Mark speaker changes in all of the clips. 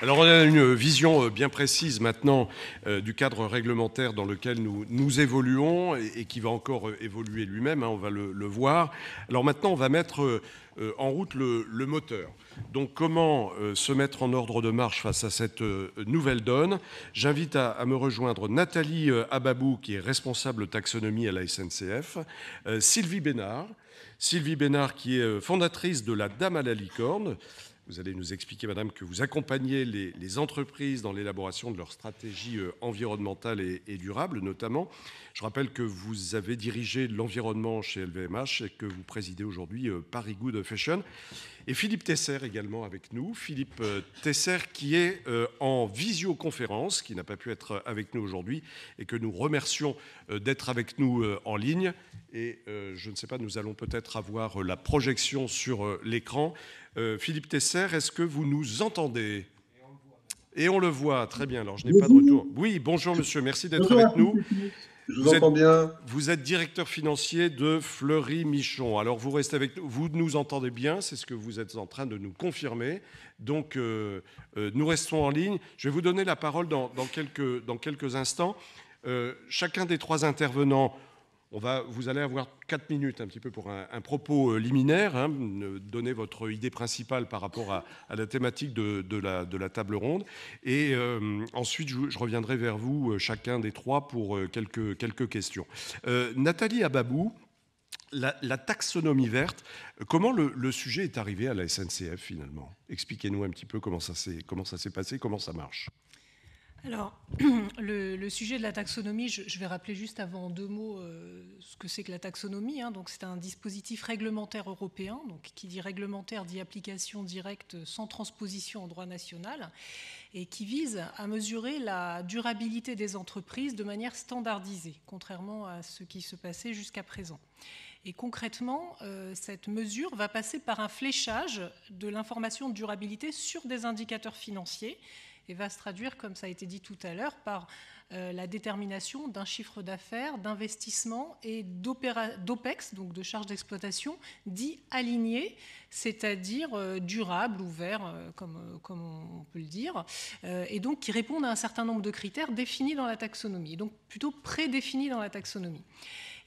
Speaker 1: Alors on a une vision bien précise maintenant du cadre réglementaire dans lequel nous évoluons et qui va encore évoluer lui-même, on va le voir. Alors maintenant on va mettre en route le moteur. Donc comment se mettre en ordre de marche face à cette nouvelle donne? J'invite à me rejoindre Nathalie Ababou, qui est responsable taxonomie à la SNCF, Sylvie Bénard qui est fondatrice de la Dame à la licorne. Vous allez nous expliquer, madame, que vous accompagnez les entreprises dans l'élaboration de leur stratégie environnementale et durable, notamment. Je rappelle que vous avez dirigé l'environnement chez LVMH et que vous présidez aujourd'hui Paris Good Fashion. Et Philippe Tesser également avec nous. Philippe Tesser qui est en visioconférence, qui n'a pas pu être avec nous aujourd'hui et que nous remercions d'être avec nous en ligne. Et je ne sais pas, nous allons peut-être avoir la projection sur l'écran. Philippe Tesser, est-ce que vous nous entendez? Et on le voit, très bien. Alors, je n'ai pas de retour. Oui, bonjour monsieur, merci d'être avec nous.
Speaker 2: Je vous entends bien.
Speaker 1: Vous êtes directeur financier de Fleury Michon. Alors, vous restez avec nous. Vous nous entendez bien, c'est ce que vous êtes en train de nous confirmer. Donc, nous restons en ligne. Je vais vous donner la parole dans quelques instants. Chacun des trois intervenants, vous allez avoir 4 minutes un petit peu pour un propos liminaire, donner votre idée principale par rapport à la thématique de la table ronde. Et ensuite, je reviendrai vers vous, chacun des trois, pour quelques questions. Nathalie Ababou, la taxonomie verte, comment le sujet est arrivé à la SNCF finalement? Expliquez-nous un petit peu comment ça s'est passé, comment ça marche.
Speaker 3: Alors, le sujet de la taxonomie, je vais rappeler juste avant en 2 mots ce que c'est que la taxonomie. Donc, c'est un dispositif réglementaire européen. Donc, qui dit réglementaire dit application directe sans transposition en droit national et qui vise à mesurer la durabilité des entreprises de manière standardisée, contrairement à ce qui se passait jusqu'à présent. Et concrètement, cette mesure va passer par un fléchage de l'information de durabilité sur des indicateurs financiers et va se traduire, comme ça a été dit tout à l'heure, par la détermination d'un chiffre d'affaires, d'investissement et d'OPEX, donc de charges d'exploitation, dits alignés, c'est-à-dire durables ou verts, comme on peut le dire, et donc qui répondent à un certain nombre de critères définis dans la taxonomie, donc plutôt prédéfinis dans la taxonomie.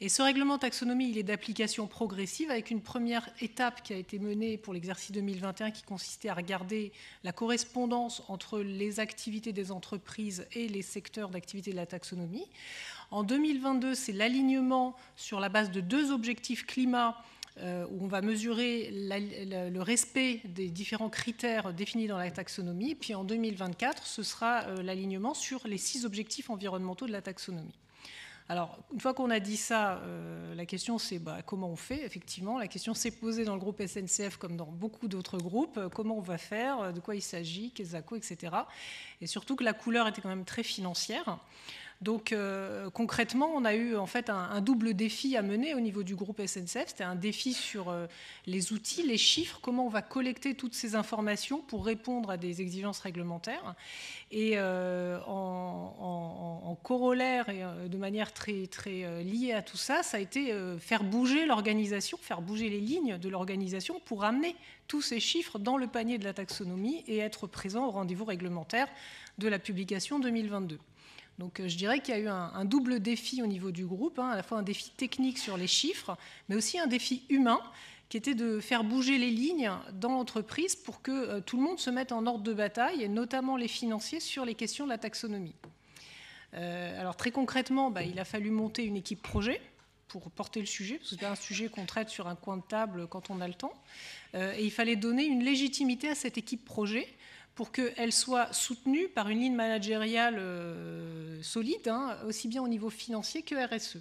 Speaker 3: Et ce règlement taxonomie, il est d'application progressive avec une première étape qui a été menée pour l'exercice 2021 qui consistait à regarder la correspondance entre les activités des entreprises et les secteurs d'activité de la taxonomie. En 2022, c'est l'alignement sur la base de 2 objectifs climat où on va mesurer le respect des différents critères définis dans la taxonomie. Puis en 2024, ce sera l'alignement sur les 6 objectifs environnementaux de la taxonomie. Alors, une fois qu'on a dit ça, la question c'est comment on fait. Effectivement, la question s'est posée dans le groupe SNCF comme dans beaucoup d'autres groupes. Comment on va faire, de quoi il s'agit, Quesaco, etc. Et surtout que la couleur était quand même très financière. Donc concrètement, on a eu en fait un double défi à mener au niveau du groupe SNCF. C'était un défi sur les outils, les chiffres, comment on va collecter toutes ces informations pour répondre à des exigences réglementaires. Et en corollaire et de manière très, très liée à tout ça, ça a été faire bouger l'organisation, faire bouger les lignes de l'organisation pour amener tous ces chiffres dans le panier de la taxonomie et être présent au rendez-vous réglementaire de la publication 2022. Donc je dirais qu'il y a eu un double défi au niveau du groupe, à la fois un défi technique sur les chiffres, mais aussi un défi humain qui était de faire bouger les lignes dans l'entreprise pour que tout le monde se mette en ordre de bataille, et notamment les financiers, sur les questions de la taxonomie. Alors très concrètement, il a fallu monter une équipe projet pour porter le sujet, parce que ce n'est pas un sujet qu'on traite sur un coin de table quand on a le temps. Et il fallait donner une légitimité à cette équipe projet pour qu'elle soit soutenue par une ligne managériale solide, aussi bien au niveau financier que RSE.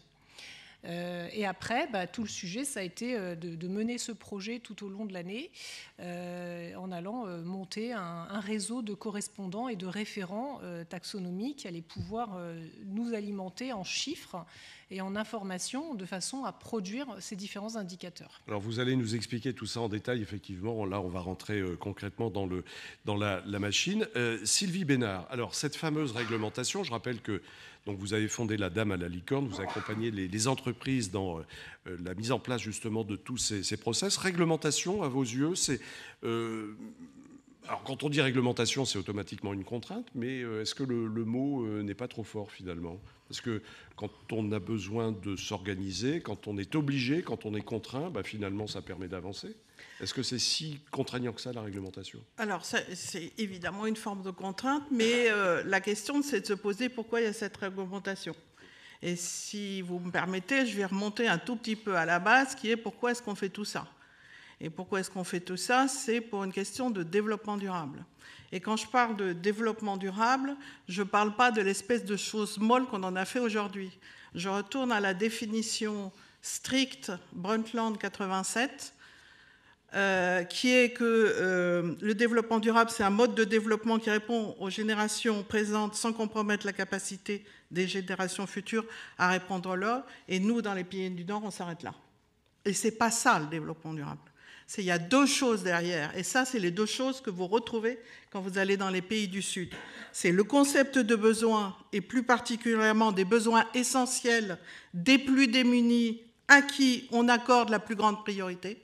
Speaker 3: Et après, tout le sujet, ça a été de mener ce projet tout au long de l'année en allant monter un réseau de correspondants et de référents taxonomiques qui allaient pouvoir nous alimenter en chiffres et en informations de façon à produire ces différents indicateurs.
Speaker 1: Alors vous allez nous expliquer tout ça en détail, effectivement. Là, on va rentrer concrètement dans la machine. Sylvie Bénard, alors cette fameuse réglementation, je rappelle que donc vous avez fondé la Dame à la licorne, vous accompagnez les entreprises dans la mise en place justement de tous ces process. Réglementation, à vos yeux, c'est Alors, quand on dit réglementation, c'est automatiquement une contrainte, mais est-ce que le mot n'est pas trop fort finalement? Parce que quand on a besoin de s'organiser, quand on est obligé, quand on est contraint, bah, finalement, ça permet d'avancer. Est-ce que c'est si contraignant que ça, la réglementation?
Speaker 4: Alors, c'est évidemment une forme de contrainte, mais la question, c'est de se poser pourquoi il y a cette réglementation. Et si vous me permettez, je vais remonter un tout petit peu à la base, qui est pourquoi est-ce qu'on fait tout ça? Et pourquoi est-ce qu'on fait tout ça? C'est pour une question de développement durable. Et quand je parle de développement durable, je ne parle pas de l'espèce de chose molle qu'on en a fait aujourd'hui. Je retourne à la définition stricte Brundtland 87, qui est que le développement durable, c'est un mode de développement qui répond aux générations présentes sans compromettre la capacité des générations futures à répondre là. Et nous, dans les pays du Nord, on s'arrête là. Et ce n'est pas ça, le développement durable. Il y a deux choses derrière. Et ça, c'est les deux choses que vous retrouvez quand vous allez dans les pays du Sud. C'est le concept de besoin, et plus particulièrement des besoins essentiels des plus démunis à qui on accorde la plus grande priorité.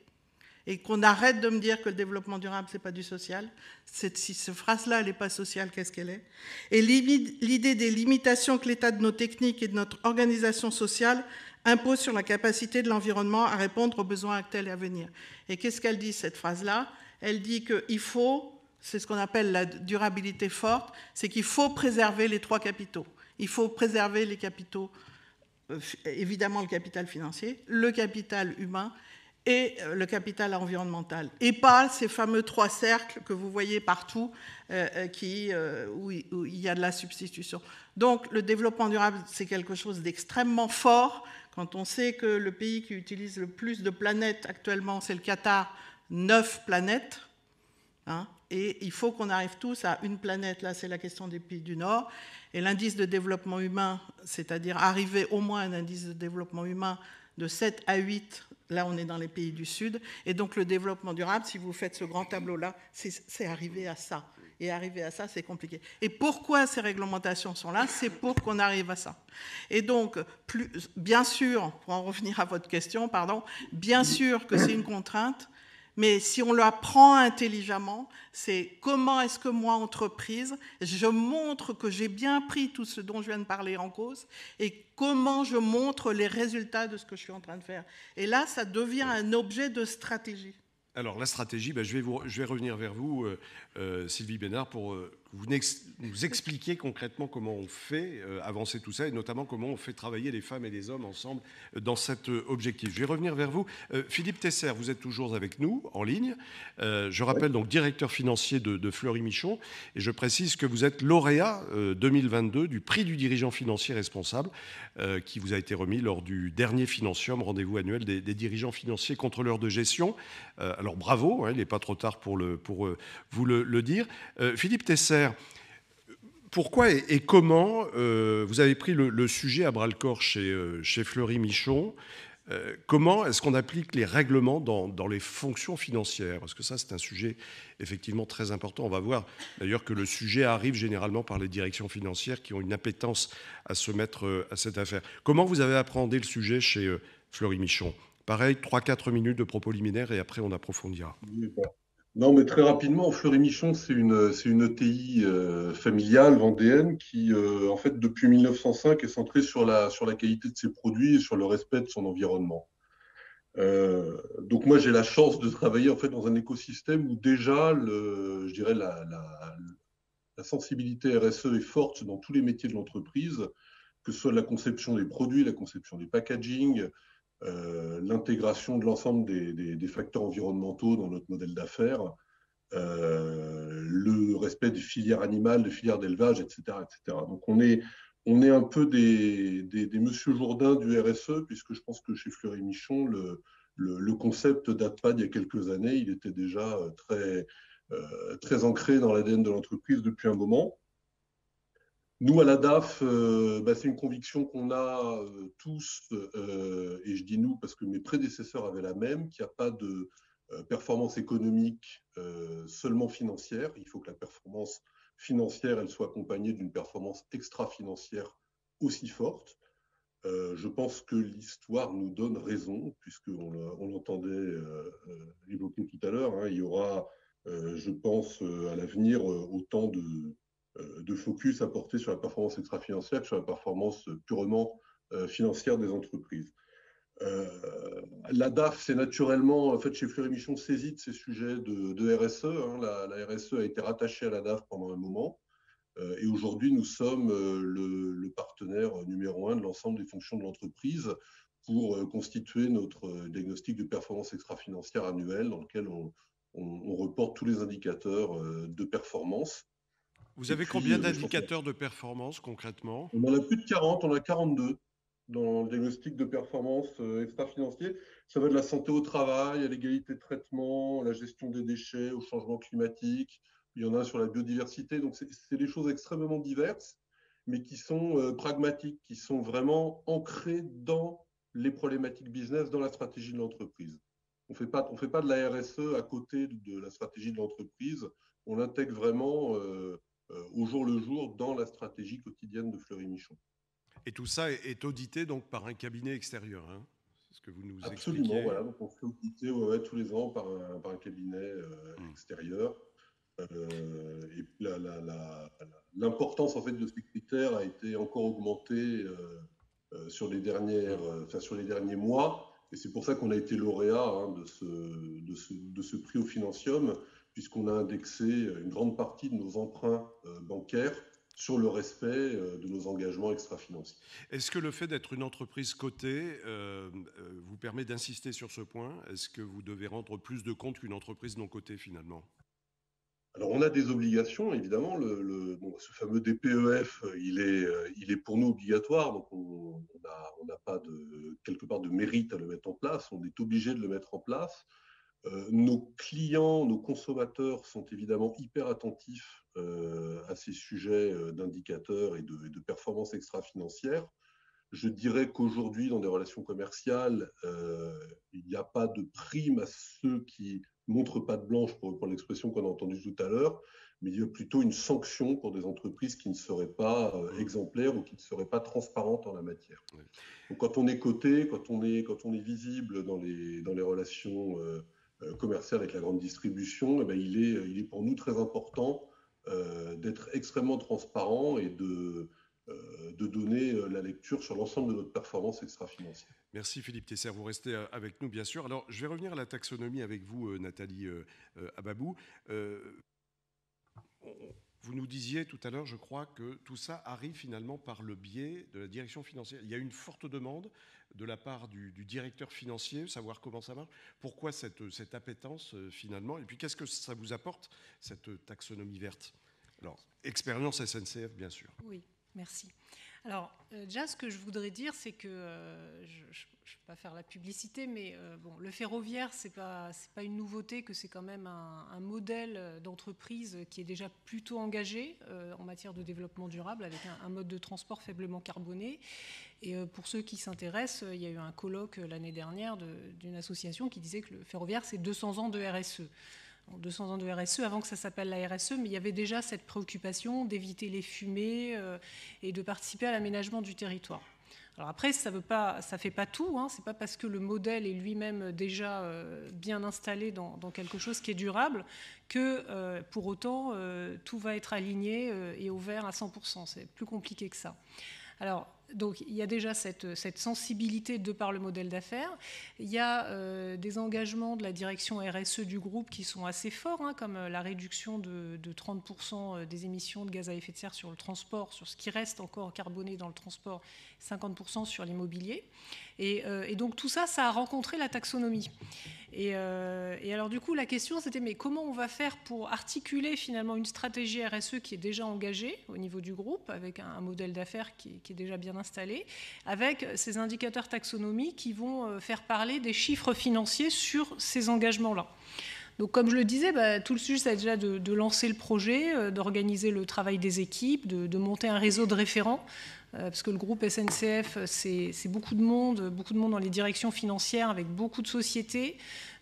Speaker 4: Et qu'on arrête de me dire que le développement durable, ce n'est pas du social. Si cette phrase-là, elle n'est pas sociale, qu'est-ce qu'elle est? Et l'idée des limitations que l'état de nos techniques et de notre organisation sociale impose sur la capacité de l'environnement à répondre aux besoins actuels et à venir. Et qu'est-ce qu'elle dit, cette phrase-là? Elle dit qu'il faut, c'est ce qu'on appelle la durabilité forte, c'est qu'il faut préserver les trois capitaux. Il faut préserver les capitaux, évidemment le capital financier, le capital humain et le capital environnemental. Et pas ces fameux trois cercles que vous voyez partout où il y a de la substitution. Donc le développement durable, c'est quelque chose d'extrêmement fort. Quand on sait que le pays qui utilise le plus de planètes actuellement, c'est le Qatar, 9 planètes, hein, et il faut qu'on arrive tous à une planète. Là, c'est la question des pays du Nord. Et l'indice de développement humain, c'est-à-dire arriver au moins à un indice de développement humain de 7 à 8, là on est dans les pays du Sud, et donc le développement durable, si vous faites ce grand tableau-là, c'est arriver à ça. Et arriver à ça, c'est compliqué. Et pourquoi ces réglementations sont là? C'est pour qu'on arrive à ça. Et donc, bien sûr, pour en revenir à votre question, pardon, bien sûr que c'est une contrainte, mais si on la prend intelligemment, c'est comment est-ce que moi, entreprise, je montre que j'ai bien pris tout ce dont je viens de parler en cause et comment je montre les résultats de ce que je suis en train de faire. Et là, ça devient un objet de stratégie.
Speaker 1: Alors, la stratégie, je vais revenir vers vous, Sylvie Bénard, pour nous expliquer concrètement comment on fait avancer tout ça et notamment comment on fait travailler les femmes et les hommes ensemble dans cet objectif. Je vais revenir vers vous. Philippe Tesser, vous êtes toujours avec nous en ligne. Je rappelle donc directeur financier de Fleury-Michon et je précise que vous êtes lauréat 2022 du prix du dirigeant financier responsable qui vous a été remis lors du dernier Financium, rendez-vous annuel des dirigeants financiers contrôleurs de gestion. Alors bravo, hein, il n'est pas trop tard pour vous le dire. Philippe Tesser, pourquoi et comment vous avez pris le sujet à bras-le-corps chez Fleury-Michon? Comment est-ce qu'on applique les règlements dans les fonctions financières? Parce que ça, c'est un sujet effectivement très important. On va voir d'ailleurs que le sujet arrive généralement par les directions financières qui ont une appétence à se mettre à cette affaire. Comment vous avez appréhendé le sujet chez Fleury-Michon? Pareil, 3-4 minutes de propos liminaires et après on approfondira.
Speaker 2: Oui, bon. Non, mais très rapidement, Fleury-Michon, c'est une ETI familiale vendéenne qui, en fait, depuis 1905, est centrée sur la qualité de ses produits et sur le respect de son environnement. Donc moi, j'ai la chance de travailler en fait dans un écosystème où déjà, je dirais, la sensibilité RSE est forte dans tous les métiers de l'entreprise, que ce soit la conception des produits, la conception des packaging, l'intégration de l'ensemble des facteurs environnementaux dans notre modèle d'affaires, le respect des filières animales, des filières d'élevage, etc., etc. Donc on est un peu des Monsieur Jourdain du RSE, puisque je pense que chez Fleury-Michon, le concept date pas d'il y a quelques années, il était déjà très ancré dans l'ADN de l'entreprise depuis un moment. Nous, à la DAF, c'est une conviction qu'on a tous, et je dis nous parce que mes prédécesseurs avaient la même, qu'il n'y a pas de performance économique seulement financière. Il faut que la performance financière, elle soit accompagnée d'une performance extra-financière aussi forte. Je pense que l'histoire nous donne raison, puisqu'on l'entendait évoquer tout à l'heure, hein, il y aura Je pense à l'avenir autant de focus à porter sur la performance extra-financière que sur la performance purement financière des entreprises. La DAF, c'est naturellement, en fait, chez Fleury Michon, saisie de ces sujets de RSE. Hein. La RSE a été rattachée à la DAF pendant un moment. Et aujourd'hui, nous sommes le partenaire numéro 1 de l'ensemble des fonctions de l'entreprise pour constituer notre diagnostic de performance extra-financière annuel dans lequel on reporte tous les indicateurs de performance.
Speaker 1: Vous avez combien d'indicateurs de performance concrètement?
Speaker 2: On en a plus de 40, on en a 42 dans le diagnostic de performance extra-financier. Ça va de la santé au travail, à l'égalité de traitement, à la gestion des déchets, au changement climatique. Il y en a un sur la biodiversité. Donc, c'est des choses extrêmement diverses, mais qui sont pragmatiques, qui sont vraiment ancrées dans les problématiques business, dans la stratégie de l'entreprise. On fait pas de la RSE à côté de la stratégie de l'entreprise. On l'intègre vraiment au jour le jour dans la stratégie quotidienne de Fleury Michon.
Speaker 1: Et tout ça est audité donc par un cabinet extérieur, hein? C'est ce que vous nous
Speaker 2: Absolument,
Speaker 1: expliquez.
Speaker 2: voilà. Donc on fait auditer tous les ans par un cabinet extérieur. Et puis l'importance en fait de ces critères a été encore augmentée sur les derniers mois. Et c'est pour ça qu'on a été lauréat de ce prix au Financium, puisqu'on a indexé une grande partie de nos emprunts bancaires sur le respect de nos engagements extra-financiers.
Speaker 1: Est-ce que le fait d'être une entreprise cotée vous permet d'insister sur ce point? Est-ce que vous devez rendre plus de comptes qu'une entreprise non cotée finalement?
Speaker 2: Alors, on a des obligations, évidemment. Ce fameux DPEF, il est pour nous obligatoire, donc on n'a pas quelque part de mérite à le mettre en place. On est obligé de le mettre en place. Nos clients, nos consommateurs sont évidemment hyper attentifs à ces sujets d'indicateurs et de performance extra-financière. Je dirais qu'aujourd'hui, dans des relations commerciales, il n'y a pas de prime à ceux qui montrent patte blanche, pour l'expression qu'on a entendue tout à l'heure, mais il y a plutôt une sanction pour des entreprises qui ne seraient pas exemplaires ou qui ne seraient pas transparentes en la matière. Oui. Donc, quand on est coté, quand on est visible dans les relations commerciales avec la grande distribution, eh bien, il est pour nous très important d'être extrêmement transparent et de donner la lecture sur l'ensemble de notre performance extra-financière.
Speaker 1: Merci Philippe Tesser, vous restez avec nous bien sûr. Alors je vais revenir à la taxonomie avec vous Nathalie Ababou. Vous nous disiez tout à l'heure, je crois, que tout ça arrive finalement par le biais de la direction financière. Il y a une forte demande de la part du directeur financier, savoir comment ça marche. Pourquoi cette appétence finalement? Et puis qu'est-ce que ça vous apporte, cette taxonomie verte? Alors, expérience SNCF bien sûr.
Speaker 3: Oui. Merci. Alors, déjà, ce que je voudrais dire, c'est que, je ne vais pas faire la publicité, mais le ferroviaire, ce n'est pas une nouveauté, que c'est quand même un modèle d'entreprise qui est déjà plutôt engagé en matière de développement durable, avec un mode de transport faiblement carboné. Et pour ceux qui s'intéressent, il y a eu un colloque l'année dernière d'une association qui disait que le ferroviaire, c'est 200 ans de RSE. 200 ans de RSE avant que ça s'appelle la RSE, mais il y avait déjà cette préoccupation d'éviter les fumées et de participer à l'aménagement du territoire. Alors après, ça ne fait pas tout, hein, c'est pas parce que le modèle est lui-même déjà bien installé dans quelque chose qui est durable que pour autant tout va être aligné et au vert à 100%. C'est plus compliqué que ça. Alors, donc, il y a déjà cette sensibilité de par le modèle d'affaires. Il y a des engagements de la direction RSE du groupe qui sont assez forts, hein, comme la réduction de 30% des émissions de gaz à effet de serre sur le transport, sur ce qui reste encore carboné dans le transport, 50% sur l'immobilier. Et donc, tout ça, ça a rencontré la taxonomie. Et alors, du coup, la question, c'était, mais comment on va faire pour articuler finalement une stratégie RSE qui est déjà engagée au niveau du groupe, avec un modèle d'affaires qui est déjà bien installé, avec ces indicateurs taxonomie qui vont faire parler des chiffres financiers sur ces engagements-là. Donc, comme je le disais, tout le sujet, c'est déjà de lancer le projet, d'organiser le travail des équipes, de monter un réseau de référents, parce que le groupe SNCF, c'est beaucoup de monde dans les directions financières, avec beaucoup de sociétés.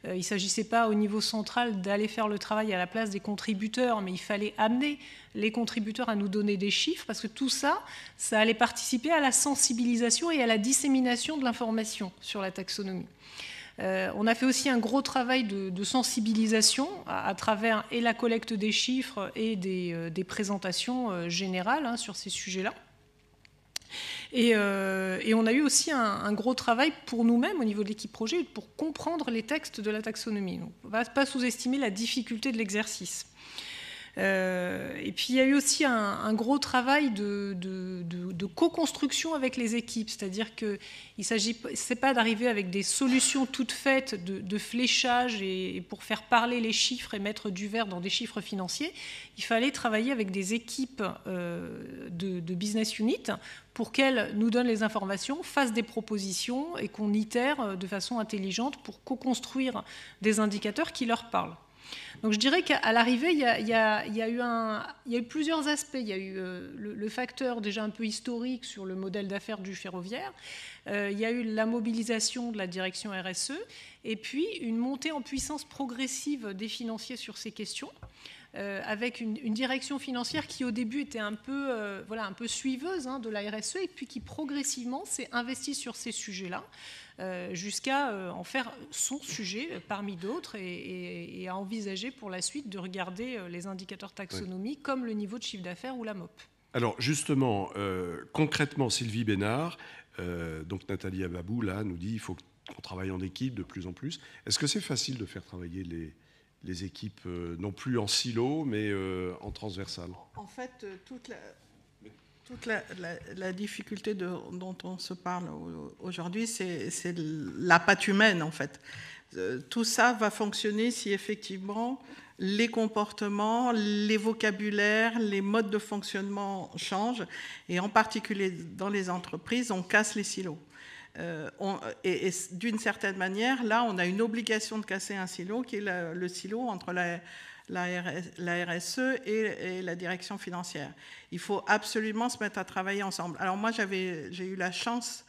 Speaker 3: Il ne s'agissait pas au niveau central d'aller faire le travail à la place des contributeurs, mais il fallait amener les contributeurs à nous donner des chiffres, parce que tout ça, ça allait participer à la sensibilisation et à la dissémination de l'information sur la taxonomie. On a fait aussi un gros travail de sensibilisation à travers et la collecte des chiffres et des présentations générales sur ces sujets-là. Et on a eu aussi un gros travail pour nous-mêmes au niveau de l'équipe projet pour comprendre les textes de la taxonomie. Donc, on ne va pas sous-estimer la difficulté de l'exercice. Et puis il y a eu aussi un gros travail de co-construction avec les équipes, c'est-à-dire qu'il ne s'agit pas d'arriver avec des solutions toutes faites de fléchage et pour faire parler les chiffres et mettre du vert dans des chiffres financiers. Il fallait travailler avec des équipes de business unit pour qu'elles nous donnent les informations, fassent des propositions et qu'on itère de façon intelligente pour co-construire des indicateurs qui leur parlent. Donc je dirais qu'à l'arrivée, il y a eu plusieurs aspects. Il y a eu le facteur déjà un peu historique sur le modèle d'affaires du ferroviaire. Il y a eu la mobilisation de la direction RSE et puis une montée en puissance progressive des financiers sur ces questions. Avec une direction financière qui au début était un peu suiveuse de la RSE et puis qui progressivement s'est investie sur ces sujets-là jusqu'à en faire son sujet parmi d'autres et à envisager pour la suite de regarder les indicateurs taxonomie comme le niveau de chiffre d'affaires ou la MOP.
Speaker 1: Alors justement, concrètement, Sylvie Bénard, donc Nathalie Ababou là, nous dit qu'il faut qu'on travaille en équipe de plus en plus. Est-ce que c'est facile de faire travailler les équipes, non plus en silo, mais en transversal?
Speaker 4: En fait, toute la difficulté dont on se parle aujourd'hui, c'est la patte humaine, en fait. Tout ça va fonctionner si effectivement les comportements, les vocabulaires, les modes de fonctionnement changent, et en particulier dans les entreprises, on casse les silos. Et d'une certaine manière, là, on a une obligation de casser un silo, qui est le silo entre la RSE et la direction financière. Il faut absolument se mettre à travailler ensemble. Alors moi, j'ai eu la chance,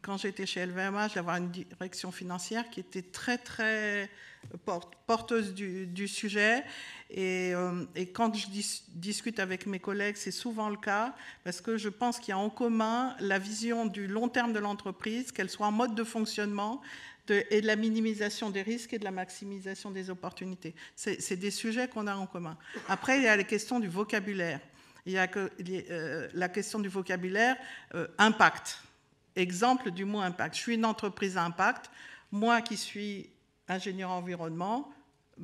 Speaker 4: quand j'étais chez LVMH, d'avoir une direction financière qui était très, très porteuse du sujet. Et quand je discute avec mes collègues, c'est souvent le cas, parce que je pense qu'il y a en commun la vision du long terme de l'entreprise, qu'elle soit en mode de fonctionnement, et de la minimisation des risques et de la maximisation des opportunités. C'est des sujets qu'on a en commun. Après, il y a les questions du vocabulaire. Il y a la question du vocabulaire impact. Exemple du mot impact. Je suis une entreprise à impact. Moi qui suis ingénieur environnement,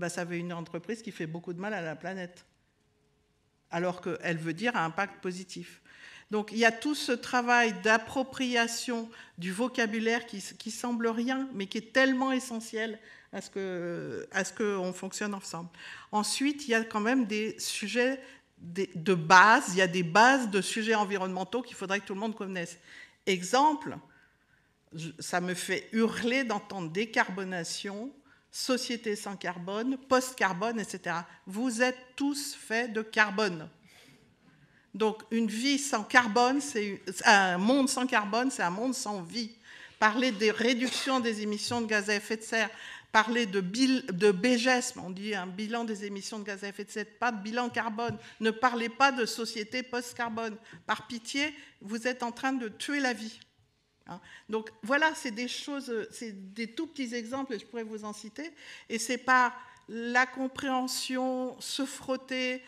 Speaker 4: ça veut une entreprise qui fait beaucoup de mal à la planète. Alors qu'elle veut dire un impact positif. Donc il y a tout ce travail d'appropriation du vocabulaire qui semble rien, mais qui est tellement essentiel à ce qu'on fonctionne ensemble. Ensuite, il y a quand même des sujets de base, il y a des bases de sujets environnementaux qu'il faudrait que tout le monde connaisse. Exemple, ça me fait hurler d'entendre décarbonation, société sans carbone, post-carbone, etc. Vous êtes tous faits de carbone. Donc, une vie sans carbone, c'est un monde sans carbone, c'est un monde sans vie. Parler des réductions des émissions de gaz à effet de serre, parler de BGESM, on dit un bilan des émissions de gaz à effet de serre, pas de bilan carbone. Ne parlez pas de société post-carbone. Par pitié, vous êtes en train de tuer la vie. Donc, voilà, c'est des choses, c'est des tout petits exemples, et je pourrais vous en citer. Et c'est par la compréhension, se frotter,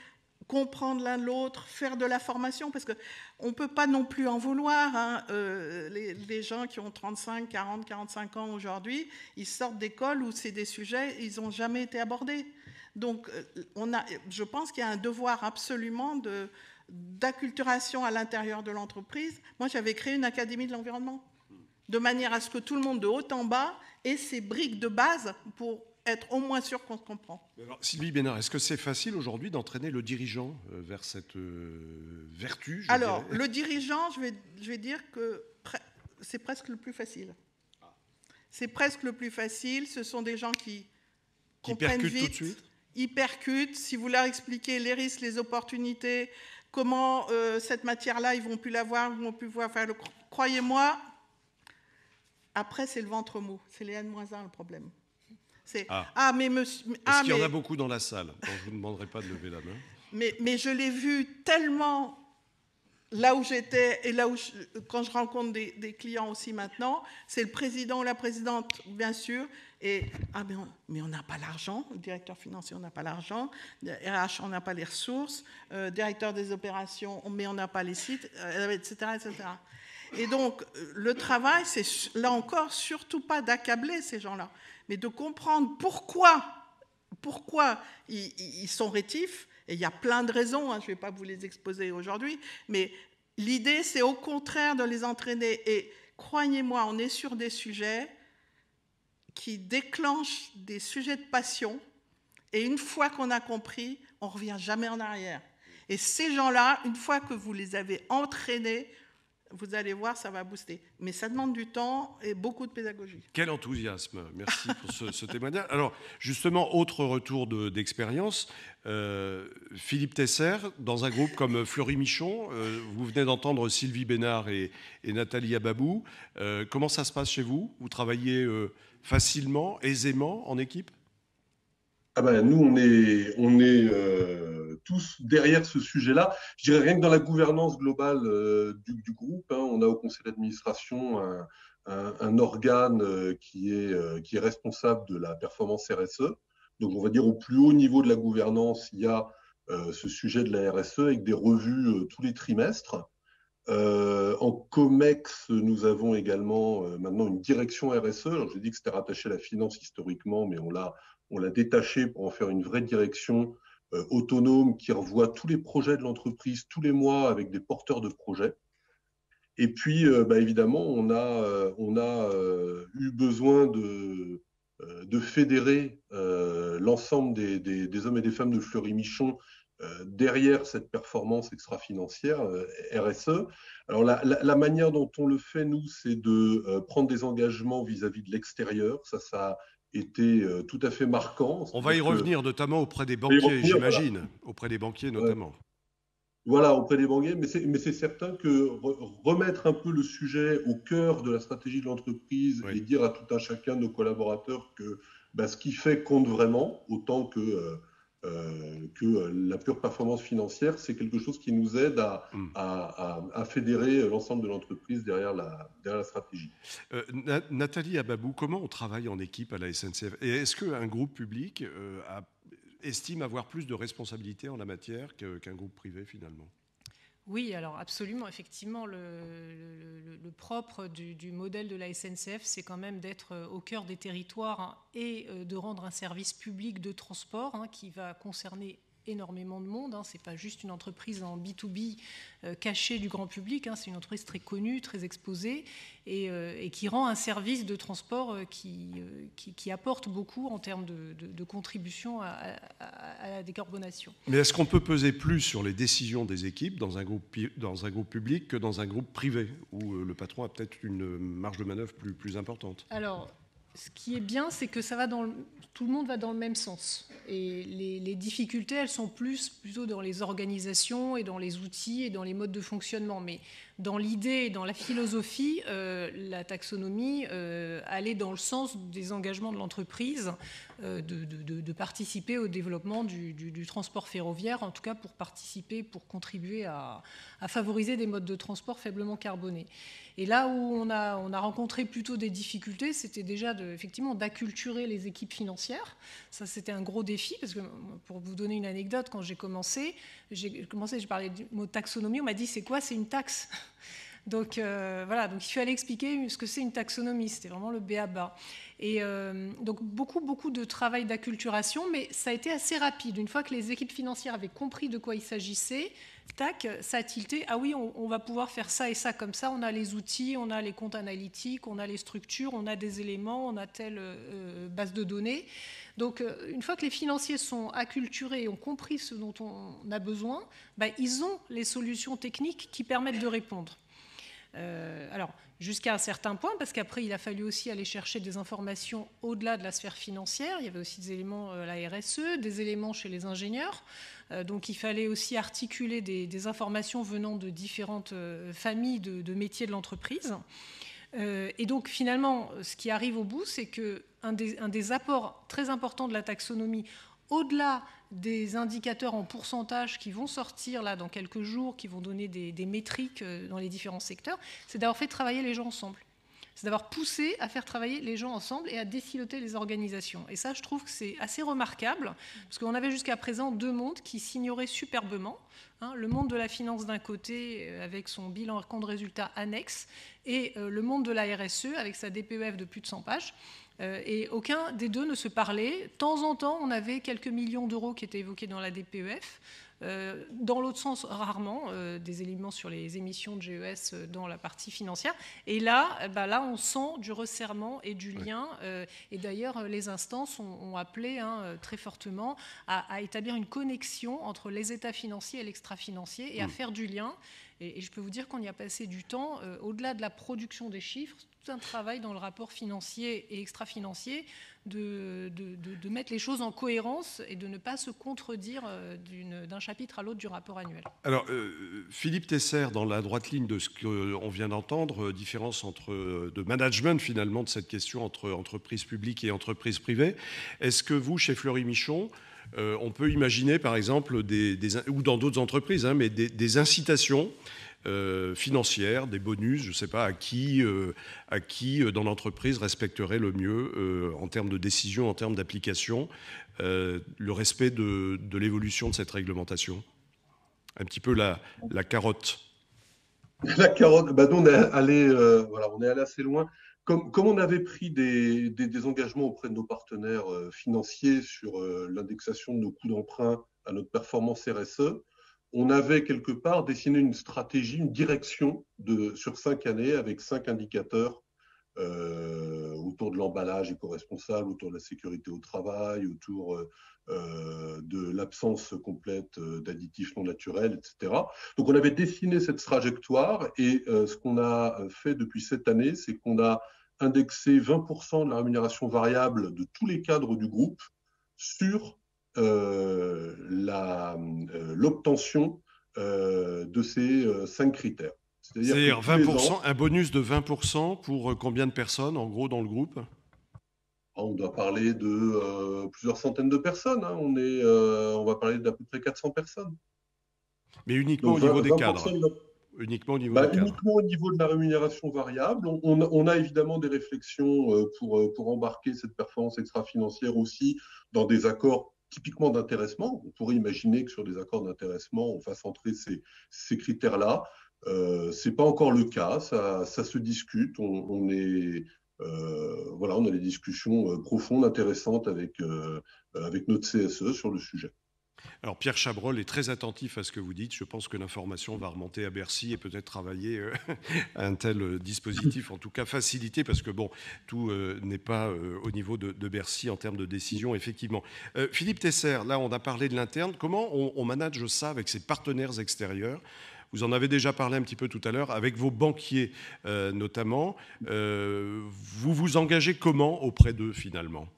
Speaker 4: comprendre l'un l'autre, faire de la formation, parce qu'on ne peut pas non plus en vouloir. Les gens qui ont 35, 40, 45 ans aujourd'hui, ils sortent d'école où c'est des sujets, ils n'ont jamais été abordés. Donc, je pense qu'il y a un devoir absolument d'acculturation à l'intérieur de l'entreprise. Moi, j'avais créé une académie de l'environnement, de manière à ce que tout le monde, de haut en bas, ait ces briques de base pour être au moins sûr qu'on se comprend.
Speaker 1: Alors, Sylvie Bénard, est-ce que c'est facile aujourd'hui d'entraîner le dirigeant vers cette vertu?
Speaker 4: Alors, le dirigeant, je vais dire que c'est presque le plus facile. C'est presque le plus facile. Ce sont des gens qui comprennent vite,
Speaker 1: tout de suite.
Speaker 4: Ils percutent. Si vous leur expliquez les risques, les opportunités, comment cette matière-là, ils ne vont plus l'avoir, ils ne vont plus pouvoir faire croyez-moi, après, c'est le ventre mou. C'est les N-1 le problème.
Speaker 1: Mais monsieur. Est-ce qu'il y en a beaucoup dans la salle? Je ne vous demanderai pas de lever la main.
Speaker 4: Mais je l'ai vu tellement là où j'étais et là où quand je rencontre des clients aussi maintenant, c'est le président ou la présidente, bien sûr, et mais on n'a pas l'argent, le directeur financier, on n'a pas l'argent, RH, on n'a pas les ressources, directeur des opérations, mais on n'a pas les sites, etc., etc. Et donc, le travail, c'est là encore surtout pas d'accabler ces gens-là, mais de comprendre pourquoi ils sont rétifs. Et il y a plein de raisons, hein, je ne vais pas vous les exposer aujourd'hui, mais l'idée, c'est au contraire de les entraîner. Et croyez-moi, on est sur des sujets qui déclenchent des sujets de passion. Et une fois qu'on a compris, on ne revient jamais en arrière. Et ces gens-là, une fois que vous les avez entraînés, vous allez voir, ça va booster. Mais ça demande du temps et beaucoup de pédagogie.
Speaker 1: Quel enthousiasme. Merci pour ce témoignage. Alors, justement, autre retour d'expérience. Philippe Tesser, dans un groupe comme Fleury-Michon, vous venez d'entendre Sylvie Bénard et Nathalie Ababou. Comment ça se passe chez vous? Vous travaillez facilement, aisément, en équipe?
Speaker 2: Nous, on est tous derrière ce sujet-là. Je dirais rien que dans la gouvernance globale du groupe, hein, on a au conseil d'administration un organe qui est responsable de la performance RSE. Donc, on va dire au plus haut niveau de la gouvernance, il y a ce sujet de la RSE avec des revues tous les trimestres. En COMEX, nous avons également maintenant une direction RSE. Alors, j'ai dit que c'était rattaché à la finance historiquement, mais on l'a détaché pour en faire une vraie direction autonome qui revoit tous les projets de l'entreprise tous les mois avec des porteurs de projets. Et puis, évidemment, on a eu besoin de fédérer l'ensemble des hommes et des femmes de Fleury-Michon derrière cette performance extra-financière RSE. Alors, la manière dont on le fait, nous, c'est de prendre des engagements vis-à-vis de l'extérieur. Ça été tout à fait marquant.
Speaker 1: On va y revenir, notamment auprès des banquiers, j'imagine. Voilà. Auprès des banquiers, notamment.
Speaker 2: Voilà, auprès des banquiers. Mais c'est certain que remettre un peu le sujet au cœur de la stratégie de l'entreprise et dire à tout un chacun de nos collaborateurs que ce qui fait compte vraiment, autant que la pure performance financière, c'est quelque chose qui nous aide à fédérer l'ensemble de l'entreprise derrière la stratégie.
Speaker 1: Nathalie Ababou, comment on travaille en équipe à la SNCF? Et est-ce qu'un groupe public estime avoir plus de responsabilités en la matière qu'un groupe privé finalement?
Speaker 3: Oui, alors absolument, effectivement, le propre du modèle de la SNCF, c'est quand même d'être au cœur des territoires et de rendre un service public de transport qui va concerner énormément de monde. Ce n'est pas juste une entreprise en B2B cachée du grand public, c'est une entreprise très connue, très exposée et qui rend un service de transport qui apporte beaucoup en termes de contribution à la décarbonation.
Speaker 1: Mais est-ce qu'on peut peser plus sur les décisions des équipes dans un groupe public que dans un groupe privé où le patron a peut-être une marge de manœuvre plus importante?
Speaker 3: Alors, ce qui est bien, c'est que tout le monde va dans le même sens. Et les difficultés, elles sont plutôt dans les organisations et dans les outils et dans les modes de fonctionnement. Mais dans l'idée et dans la philosophie, la taxonomie allait dans le sens des engagements de l'entreprise de participer au développement du transport ferroviaire, en tout cas pour contribuer à favoriser des modes de transport faiblement carbonés. Et là où on a rencontré plutôt des difficultés, c'était déjà effectivement d'acculturer les équipes financières. Ça, c'était un gros défi, parce que pour vous donner une anecdote, quand j'ai commencé, je parlais du mot taxonomie, on m'a dit c'est quoi? C'est une taxe. Donc voilà, donc il fallait expliquer ce que c'est une taxonomie, c'était vraiment le b.a.-ba. Et donc beaucoup de travail d'acculturation, mais ça a été assez rapide. Une fois que les équipes financières avaient compris de quoi il s'agissait, tac, ça a tilté. Ah oui, on va pouvoir faire ça et ça comme ça. On a les outils, on a les comptes analytiques, on a les structures, on a des éléments, on a telle base de données. Donc une fois que les financiers sont acculturés et ont compris ce dont on a besoin, ils ont les solutions techniques qui permettent de répondre. Alors, jusqu'à un certain point, parce qu'après, il a fallu aussi aller chercher des informations au-delà de la sphère financière. Il y avait aussi des éléments la RSE, des éléments chez les ingénieurs. Donc, il fallait aussi articuler des informations venant de différentes familles de métiers de l'entreprise. Et donc, finalement, ce qui arrive au bout, c'est qu'un des apports très importants de la taxonomie, au-delà des indicateurs en pourcentage qui vont sortir là dans quelques jours, qui vont donner des métriques dans les différents secteurs, c'est d'avoir fait travailler les gens ensemble. C'est d'avoir poussé à faire travailler les gens ensemble et à défiloter les organisations. Et ça, je trouve que c'est assez remarquable, parce qu'on avait jusqu'à présent deux mondes qui s'ignoraient superbement. Le monde de la finance d'un côté, avec son bilan compte de résultats annexe, et le monde de la RSE, avec sa DPEF de plus de 100 pages. Et aucun des deux ne se parlait. De temps en temps, on avait quelques millions d'euros qui étaient évoqués dans la DPEF. Dans l'autre sens, rarement, des éléments sur les émissions de GES dans la partie financière. Et là, on sent du resserrement et du lien. Et d'ailleurs, les instances ont appelé très fortement à établir une connexion entre les états financiers et l'extra-financier et à faire du lien. Et je peux vous dire qu'on y a passé du temps, au-delà de la production des chiffres, tout un travail dans le rapport financier et extra-financier de mettre les choses en cohérence et de ne pas se contredire d'un chapitre à l'autre du rapport annuel.
Speaker 1: Alors, Philippe Tesser, dans la droite ligne de ce qu'on vient d'entendre, différence de management finalement de cette question entre entreprise publique et entreprise privée, est-ce que vous, chez Fleury-Michon, on peut imaginer par exemple, ou dans d'autres entreprises, mais des incitations financières, des bonus, je ne sais pas, à qui dans l'entreprise respecterait le mieux en termes de décision, en termes d'application, le respect de l'évolution de cette réglementation. Un petit peu la carotte.
Speaker 2: La carotte, nous, on est allé assez loin. Comme on avait pris des engagements auprès de nos partenaires financiers sur l'indexation de nos coûts d'emprunt à notre performance RSE, on avait quelque part dessiné une stratégie, une direction sur 5 années avec 5 indicateurs autour de l'emballage éco-responsable, autour de la sécurité au travail, autour de l'absence complète d'additifs non naturels, etc. Donc on avait dessiné cette trajectoire et ce qu'on a fait depuis cette année, c'est qu'on a indexé 20% de la rémunération variable de tous les cadres du groupe sur l'obtention de ces 5 critères.
Speaker 1: C'est-à-dire 20%, un bonus de 20% pour combien de personnes, en gros, dans le groupe ?
Speaker 2: On doit parler de plusieurs centaines de personnes. On va parler d'à peu près 400 personnes.
Speaker 1: Mais uniquement au niveau des cadres.
Speaker 2: Uniquement au niveau de la rémunération variable. On a évidemment des réflexions pour embarquer cette performance extra-financière aussi dans des accords typiquement d'intéressement. On pourrait imaginer que sur des accords d'intéressement, on fasse entrer ces critères-là. Ce n'est pas encore le cas, ça se discute. On a des discussions profondes, intéressantes avec notre CSE sur le sujet.
Speaker 1: Alors Pierre Chabrol est très attentif à ce que vous dites. Je pense que l'information va remonter à Bercy et peut-être travailler à un tel dispositif, en tout cas facilité, parce que tout n'est pas au niveau de Bercy en termes de décision, effectivement. Philippe Tesser, là on a parlé de l'interne. Comment on manage ça avec ses partenaires extérieurs ? Vous en avez déjà parlé un petit peu tout à l'heure, avec vos banquiers notamment. Vous vous engagez comment auprès d'eux finalement ?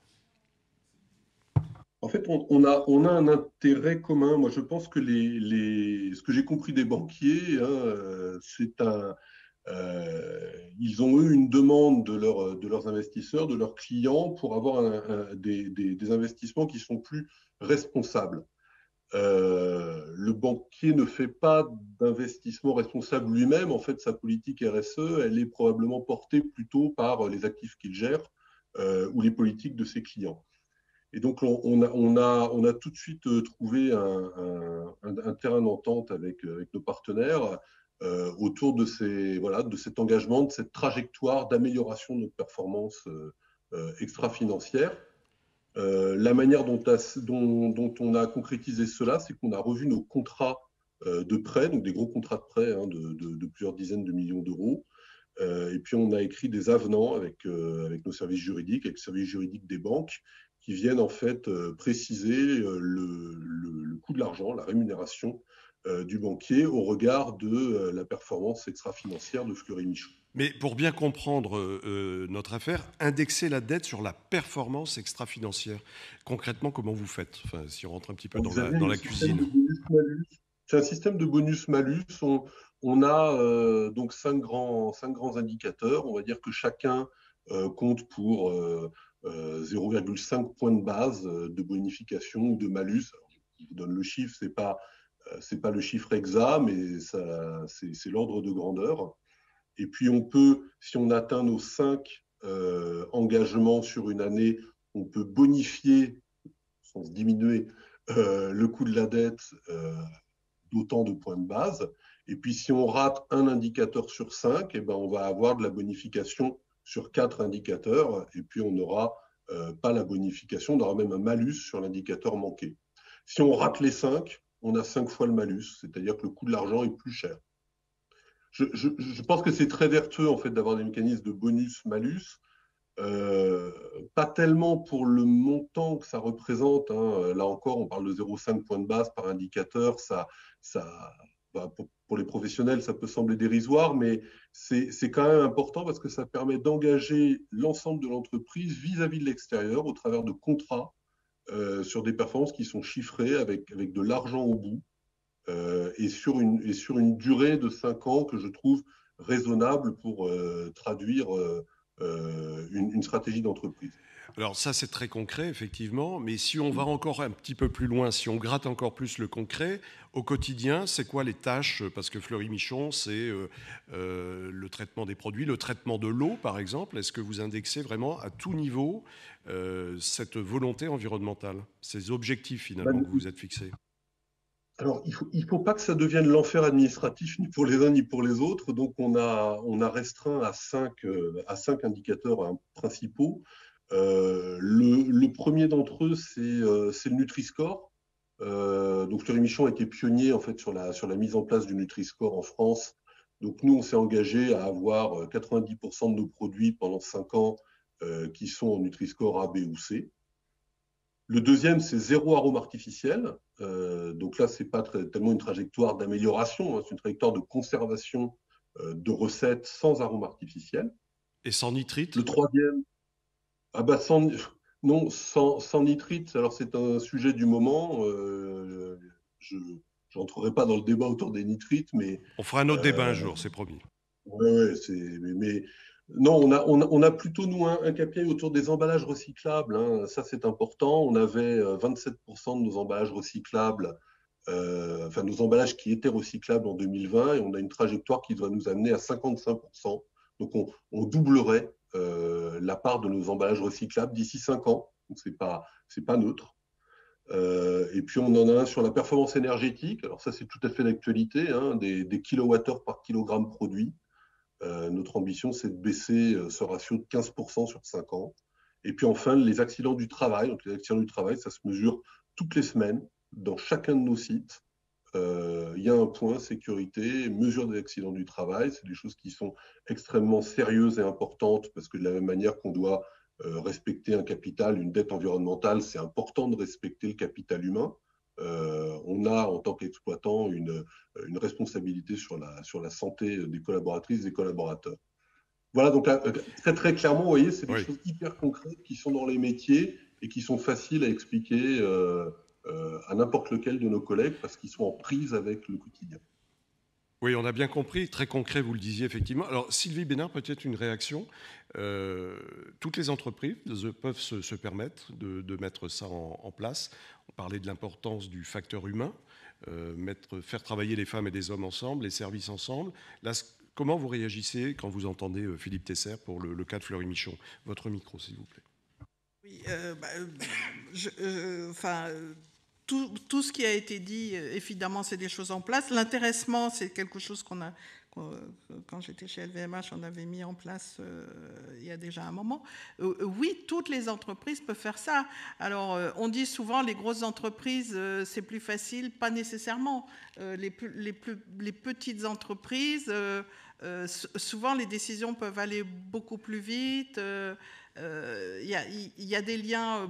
Speaker 2: En fait, on a un intérêt commun. Moi, je pense que ce que j'ai compris des banquiers, ils ont eu une demande de leurs investisseurs, de leurs clients, pour avoir des investissements qui sont plus responsables. Le banquier ne fait pas d'investissement responsable lui-même. En fait, sa politique RSE, elle est probablement portée plutôt par les actifs qu'il gère ou les politiques de ses clients. Et donc, on a tout de suite trouvé un terrain d'entente avec nos partenaires autour de cet engagement, de cette trajectoire d'amélioration de notre performance extra-financière. La manière dont on a concrétisé cela, c'est qu'on a revu nos contrats de prêt, donc des gros contrats de prêt de plusieurs dizaines de millions d'euros. Et puis, on a écrit des avenants avec nos services juridiques, avec le service juridique des banques, qui viennent en fait préciser le coût de l'argent, la rémunération du banquier au regard de la performance extra-financière de Fleury-Michon.
Speaker 1: Mais pour bien comprendre notre affaire, indexer la dette sur la performance extra-financière. Concrètement, comment vous faites ? Enfin, si on rentre un petit peu dans la cuisine.
Speaker 2: C'est un système de bonus-malus. On a donc 5 grands indicateurs. On va dire que chacun compte pour 0,5 points de base de bonification ou de malus. Alors, je vous donne le chiffre, c'est pas le chiffre exact, mais c'est l'ordre de grandeur. Et puis on peut, si on atteint nos 5 engagements sur une année, on peut bonifier, sans diminuer, le coût de la dette d'autant de points de base. Et puis si on rate un indicateur sur 5, eh ben, on va avoir de la bonification sur 4 indicateurs, et puis on n'aura pas la bonification, on aura même un malus sur l'indicateur manqué. Si on rate les 5, on a 5 fois le malus, c'est-à-dire que le coût de l'argent est plus cher. Je pense que c'est très vertueux en fait d'avoir des mécanismes de bonus-malus, pas tellement pour le montant que ça représente. Hein. Là encore, on parle de 0,5 points de base par indicateur. Pour les professionnels, ça peut sembler dérisoire, mais c'est quand même important parce que ça permet d'engager l'ensemble de l'entreprise vis-à-vis de l'extérieur au travers de contrats sur des performances qui sont chiffrées avec de l'argent au bout. Et sur une durée de 5 ans que je trouve raisonnable pour traduire une stratégie d'entreprise.
Speaker 1: Alors ça, c'est très concret, effectivement, mais si on va encore un petit peu plus loin, si on gratte encore plus le concret, au quotidien, c'est quoi les tâches? Parce que Fleury-Michon, c'est le traitement des produits, le traitement de l'eau, par exemple. Est-ce que vous indexez vraiment à tout niveau cette volonté environnementale, ces objectifs, finalement, que vous vous êtes fixés?
Speaker 2: Alors, il faut pas que ça devienne l'enfer administratif, ni pour les uns ni pour les autres. Donc, on a restreint à 5 indicateurs principaux. Le premier d'entre eux, c'est le Nutri-Score. Donc, Fleury-Michon a été pionnier en fait sur la mise en place du Nutri-Score en France. Donc, nous, on s'est engagé à avoir 90% de nos produits pendant 5 ans qui sont en Nutri-Score A, B ou C. Le deuxième, c'est 0 arôme artificiel. Donc là, c'est pas tellement une trajectoire d'amélioration, hein, c'est une trajectoire de conservation de recettes sans arôme artificiel.
Speaker 1: Et sans nitrite?
Speaker 2: Le troisième, sans nitrite. Alors c'est un sujet du moment. Je n'entrerai pas dans le débat autour des nitrites, mais
Speaker 1: on fera un autre débat un jour, c'est promis.
Speaker 2: Ouais, mais non, on a plutôt, nous, un KPI autour des emballages recyclables. Hein. Ça, c'est important. On avait 27% de nos emballages recyclables, nos emballages qui étaient recyclables en 2020, et on a une trajectoire qui doit nous amener à 55%. Donc, on doublerait la part de nos emballages recyclables d'ici 5 ans. Donc, c'est pas neutre. Et puis, on en a un sur la performance énergétique. Alors, ça, c'est tout à fait d'actualité, hein, des kilowattheures par kilogramme produit. Notre ambition, c'est de baisser ce ratio de 15% sur 5 ans. Et puis enfin, les accidents du travail. Donc, les accidents du travail, ça se mesure toutes les semaines dans chacun de nos sites. Il y a un point sécurité, mesure des accidents du travail. C'est des choses qui sont extrêmement sérieuses et importantes parce que de la même manière qu'on doit respecter un capital, une dette environnementale, c'est important de respecter le capital humain. On a, en tant qu'exploitant, une responsabilité sur la santé des collaboratrices et des collaborateurs. Voilà, donc très très clairement, vous voyez, c'est des choses hyper concrètes qui sont dans les métiers et qui sont faciles à expliquer à n'importe lequel de nos collègues parce qu'ils sont en prise avec le quotidien.
Speaker 1: Oui, on a bien compris, très concret, vous le disiez effectivement. Alors Sylvie Bénard, peut-être une réaction. Toutes les entreprises peuvent se permettre de mettre ça en place. On parlait de l'importance du facteur humain, faire travailler les femmes et les hommes ensemble, les services ensemble. Là, comment vous réagissez quand vous entendez Philippe Tesser pour le cas de Fleury-Michon? Votre micro, s'il vous plaît.
Speaker 4: Oui, tout ce qui a été dit, évidemment, c'est des choses en place. L'intéressement, c'est quelque chose quand j'étais chez LVMH, on avait mis en place il y a déjà un moment. Oui, toutes les entreprises peuvent faire ça. Alors, on dit souvent les grosses entreprises, c'est plus facile, pas nécessairement. Les petites entreprises, souvent les décisions peuvent aller beaucoup plus vite. Il y a des liens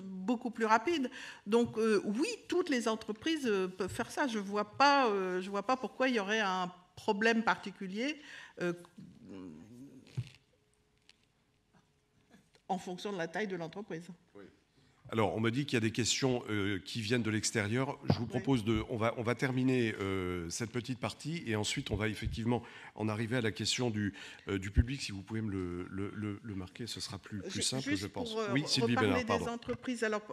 Speaker 4: beaucoup plus rapides. Donc oui, toutes les entreprises peuvent faire ça. Je vois pas pourquoi il y aurait un problème particulier en fonction de la taille de l'entreprise.
Speaker 1: Oui. Alors, on me dit qu'il y a des questions qui viennent de l'extérieur. Je vous propose on va terminer cette petite partie et ensuite on va effectivement en arriver à la question du public. Si vous pouvez me le marquer, ce sera plus simple,
Speaker 4: juste
Speaker 1: je pense.
Speaker 4: Pour,
Speaker 1: oui, Sylvie Bénard, pardon.
Speaker 4: Des entreprises, alors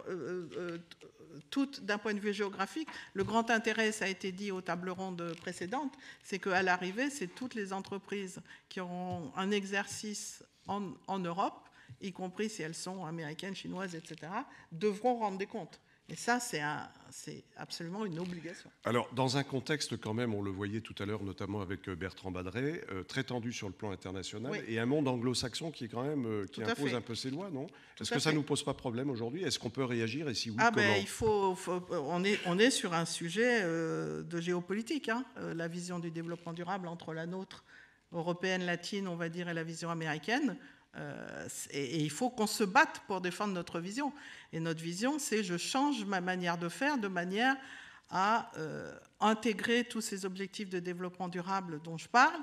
Speaker 4: toutes d'un point de vue géographique, le grand intérêt, ça a été dit aux tables rondes précédentes, c'est qu'à l'arrivée, c'est toutes les entreprises qui auront un exercice en Europe, y compris si elles sont américaines, chinoises, etc., devront rendre des comptes. Et ça, c'est absolument une obligation.
Speaker 1: Alors, dans un contexte quand même, on le voyait tout à l'heure, notamment avec Bertrand Badré, très tendu sur le plan international, oui. Et un monde anglo-saxon qui est quand même qui impose un peu ses lois, non? Est-ce que ça ne nous pose pas problème aujourd'hui? Est-ce qu'on peut réagir? Et si oui, comment?
Speaker 4: On est sur un sujet de géopolitique, hein, la vision du développement durable entre la nôtre, européenne, latine, on va dire, et la vision américaine. Et il faut qu'on se batte pour défendre notre vision. Et notre vision, c'est je change ma manière de faire de manière à intégrer tous ces objectifs de développement durable dont je parle,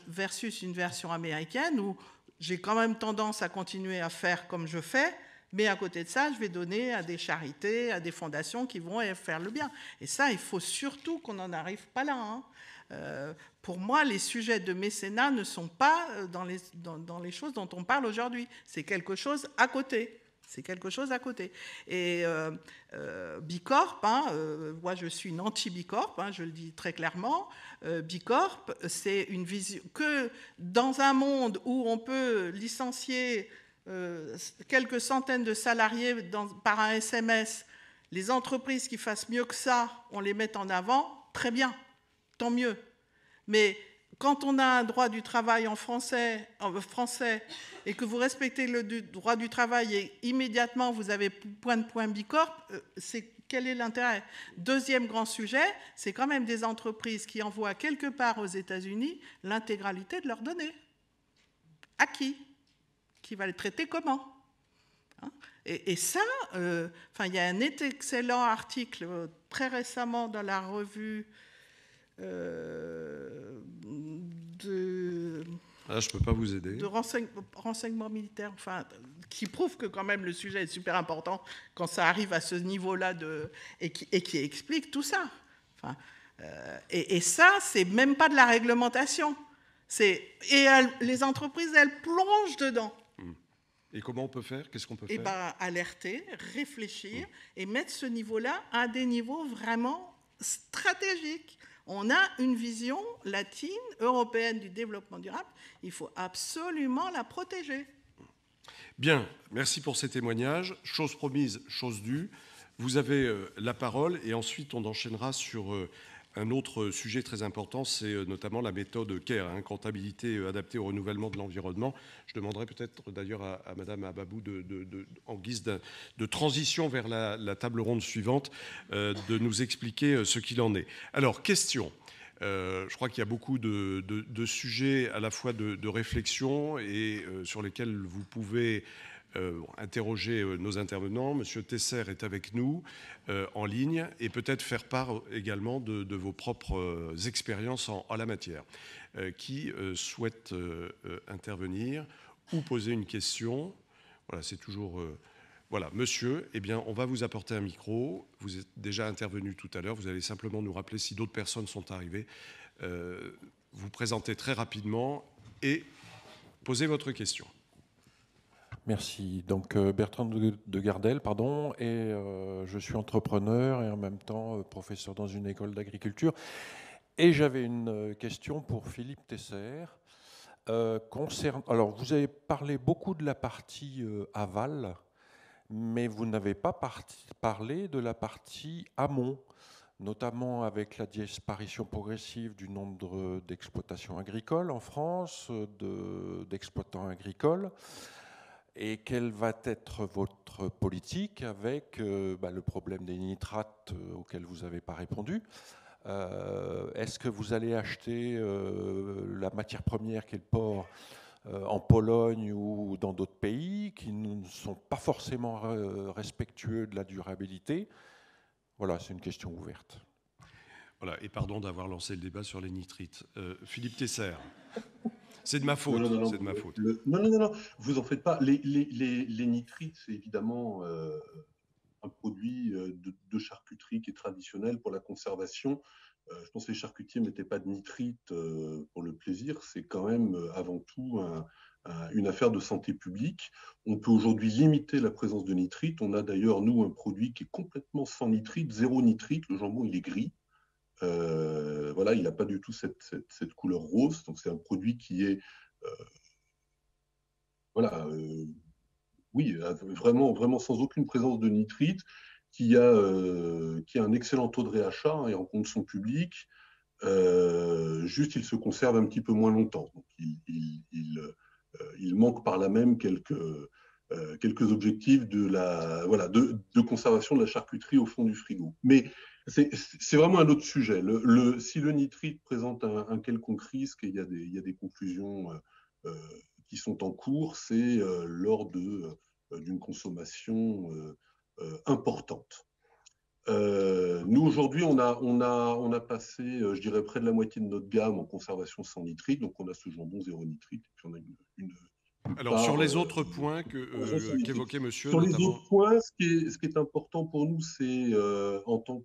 Speaker 4: versus une version américaine où j'ai quand même tendance à continuer à faire comme je fais, mais à côté de ça, je vais donner à des charités, à des fondations qui vont faire le bien. Et ça, il faut surtout qu'on n'en arrive pas là, hein. Pour moi, les sujets de mécénat ne sont pas dans les choses dont on parle aujourd'hui. C'est quelque chose à côté. C'est quelque chose à côté. Et Bicorp, hein, moi je suis une anti-Bicorp, hein, je le dis très clairement. Bicorp, c'est une vision que dans un monde où on peut licencier quelques centaines de salariés par un SMS, les entreprises qui fassent mieux que ça, on les met en avant, très bien. Tant mieux. Mais quand on a un droit du travail en français et que vous respectez le droit du travail et immédiatement vous avez point Bicorp, quel est l'intérêt? Deuxième grand sujet, c'est quand même des entreprises qui envoient quelque part aux États-Unis l'intégralité de leurs données. À qui? Qui va les traiter comment? Hein? Et ça, il y a un excellent article très récemment dans la revue
Speaker 1: je peux pas vous aider.
Speaker 4: De renseignement militaire, qui prouve que quand même le sujet est super important quand ça arrive à ce niveau-là et qui explique tout ça. Et ça, c'est même pas de la réglementation. Les entreprises, elles plongent dedans.
Speaker 1: Et comment on peut faire? Qu'est-ce qu'on peut faire?
Speaker 4: Alerter, réfléchir et mettre ce niveau-là à des niveaux vraiment stratégiques. On a une vision latine, européenne du développement durable. Il faut absolument la protéger.
Speaker 1: Bien, merci pour ces témoignages. Chose promise, chose due. Vous avez la parole et ensuite on enchaînera sur un autre sujet très important, c'est notamment la méthode CARE, hein, comptabilité adaptée au renouvellement de l'environnement. Je demanderai peut-être d'ailleurs à Madame Ababou, en guise de transition vers la table ronde suivante, de nous expliquer ce qu'il en est. Alors, question. Je crois qu'il y a beaucoup de sujets à la fois de réflexion et sur lesquels vous pouvez interroger nos intervenants. Monsieur Tesser est avec nous en ligne et peut-être faire part également de vos propres expériences en la matière. Qui souhaite intervenir ou poser une question? Voilà, c'est toujours... Voilà, monsieur, eh bien, on va vous apporter un micro. Vous êtes déjà intervenu tout à l'heure. Vous allez simplement nous rappeler si d'autres personnes sont arrivées. Vous présentez très rapidement et posez votre question.
Speaker 5: Merci. Donc, Bertrand de Gardel, pardon, et je suis entrepreneur et en même temps professeur dans une école d'agriculture. Et j'avais une question pour Philippe Tesser. Alors, vous avez parlé beaucoup de la partie aval, mais vous n'avez pas parlé de la partie amont, notamment avec la disparition progressive du nombre d'exploitations agricoles en France, d'exploitants agricoles. Et quelle va être votre politique avec le problème des nitrates auquel vous n'avez pas répondu? Est-ce que vous allez acheter la matière première qui est le porc en Pologne ou dans d'autres pays qui ne sont pas forcément respectueux de la durabilité? Voilà, c'est une question ouverte.
Speaker 1: Voilà, et pardon d'avoir lancé le débat sur les nitrites. Philippe Tesser. C'est de ma faute. C'est de ma faute.
Speaker 2: Non, vous en faites pas. Les nitrites, c'est évidemment un produit de charcuterie qui est traditionnel pour la conservation. Je pense que les charcutiers ne mettaient pas de nitrite pour le plaisir. C'est quand même avant tout une affaire de santé publique. On peut aujourd'hui limiter la présence de nitrite. On a d'ailleurs, nous, un produit qui est complètement sans nitrite, zéro nitrite. Le jambon, il est gris. Voilà, il n'a pas du tout cette couleur rose. Donc, c'est un produit qui est oui, vraiment, vraiment sans aucune présence de nitrite, qui a un excellent taux de réachat hein, et rencontre son public. Juste, il se conserve un petit peu moins longtemps. Donc, il manque par là même quelques objectifs de conservation de la charcuterie au fond du frigo. Mais c'est vraiment un autre sujet. Si le nitrite présente un quelconque risque, et il y a des conclusions qui sont en cours, c'est lors d'une consommation importante. Nous, aujourd'hui, on a passé, je dirais, près de la moitié de notre gamme en conservation sans nitrite. Donc, on a ce jambon zéro nitrite. Et puis, on a une
Speaker 1: alors, part, sur les autre points qu'évoquait monsieur,
Speaker 2: sur
Speaker 1: notamment...
Speaker 2: les autres points, ce qui est important pour nous, c'est en tant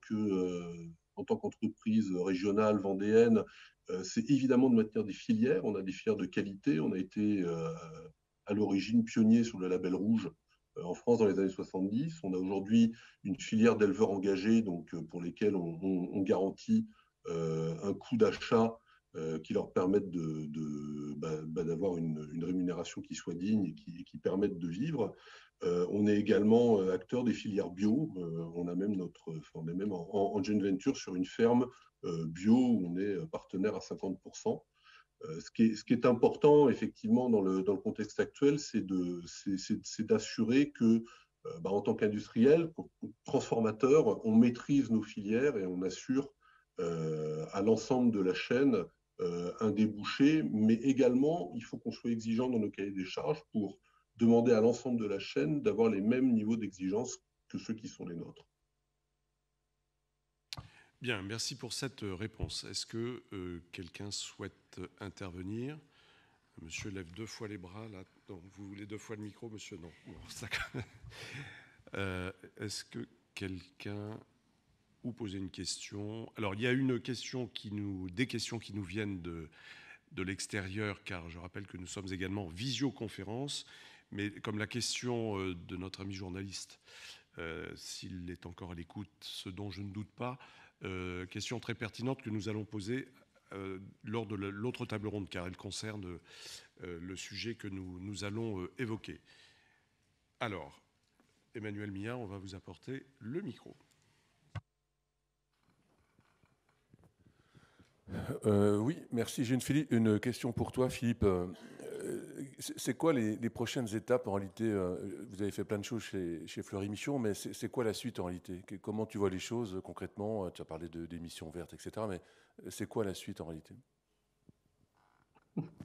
Speaker 2: qu'entreprise régionale vendéenne, c'est évidemment de maintenir des filières. On a des filières de qualité. On a été à l'origine pionnier sur le label rouge en France dans les années 70. On a aujourd'hui une filière d'éleveurs engagés, donc pour lesquels on garantit un coût d'achat qui leur permettent d'avoir une rémunération qui soit digne et qui permette de vivre. On est également acteur des filières bio. On est même en joint venture sur une ferme bio où on est partenaire à 50%. Ce qui est important, effectivement, dans le contexte actuel, c'est d'assurer que, en tant qu'industriel, transformateur, on maîtrise nos filières et on assure à l'ensemble de la chaîne un débouché, mais également, il faut qu'on soit exigeant dans nos cahiers des charges pour demander à l'ensemble de la chaîne d'avoir les mêmes niveaux d'exigence que ceux qui sont les nôtres.
Speaker 1: Bien, merci pour cette réponse. Est-ce que quelqu'un souhaite intervenir? Monsieur lève 2 fois les bras, là. Non, vous voulez 2 fois le micro, monsieur? Non. Bon, est-ce que quelqu'un... ou poser une question? Alors, il y a des questions qui nous viennent de l'extérieur, car je rappelle que nous sommes également en visioconférence, mais comme la question de notre ami journaliste, s'il est encore à l'écoute, ce dont je ne doute pas, question très pertinente que nous allons poser lors de l'autre table ronde, car elle concerne le sujet que nous allons évoquer. Alors, Emmanuel Millard, on va vous apporter le micro.
Speaker 5: Oui, merci. J'ai une question pour toi, Philippe. C'est quoi les prochaines étapes en réalité? Vous avez fait plein de choses chez Fleury Michon, mais c'est quoi la suite en réalité? Comment tu vois les choses concrètement? Tu as parlé d'émissions vertes, etc. Mais c'est quoi la suite en réalité?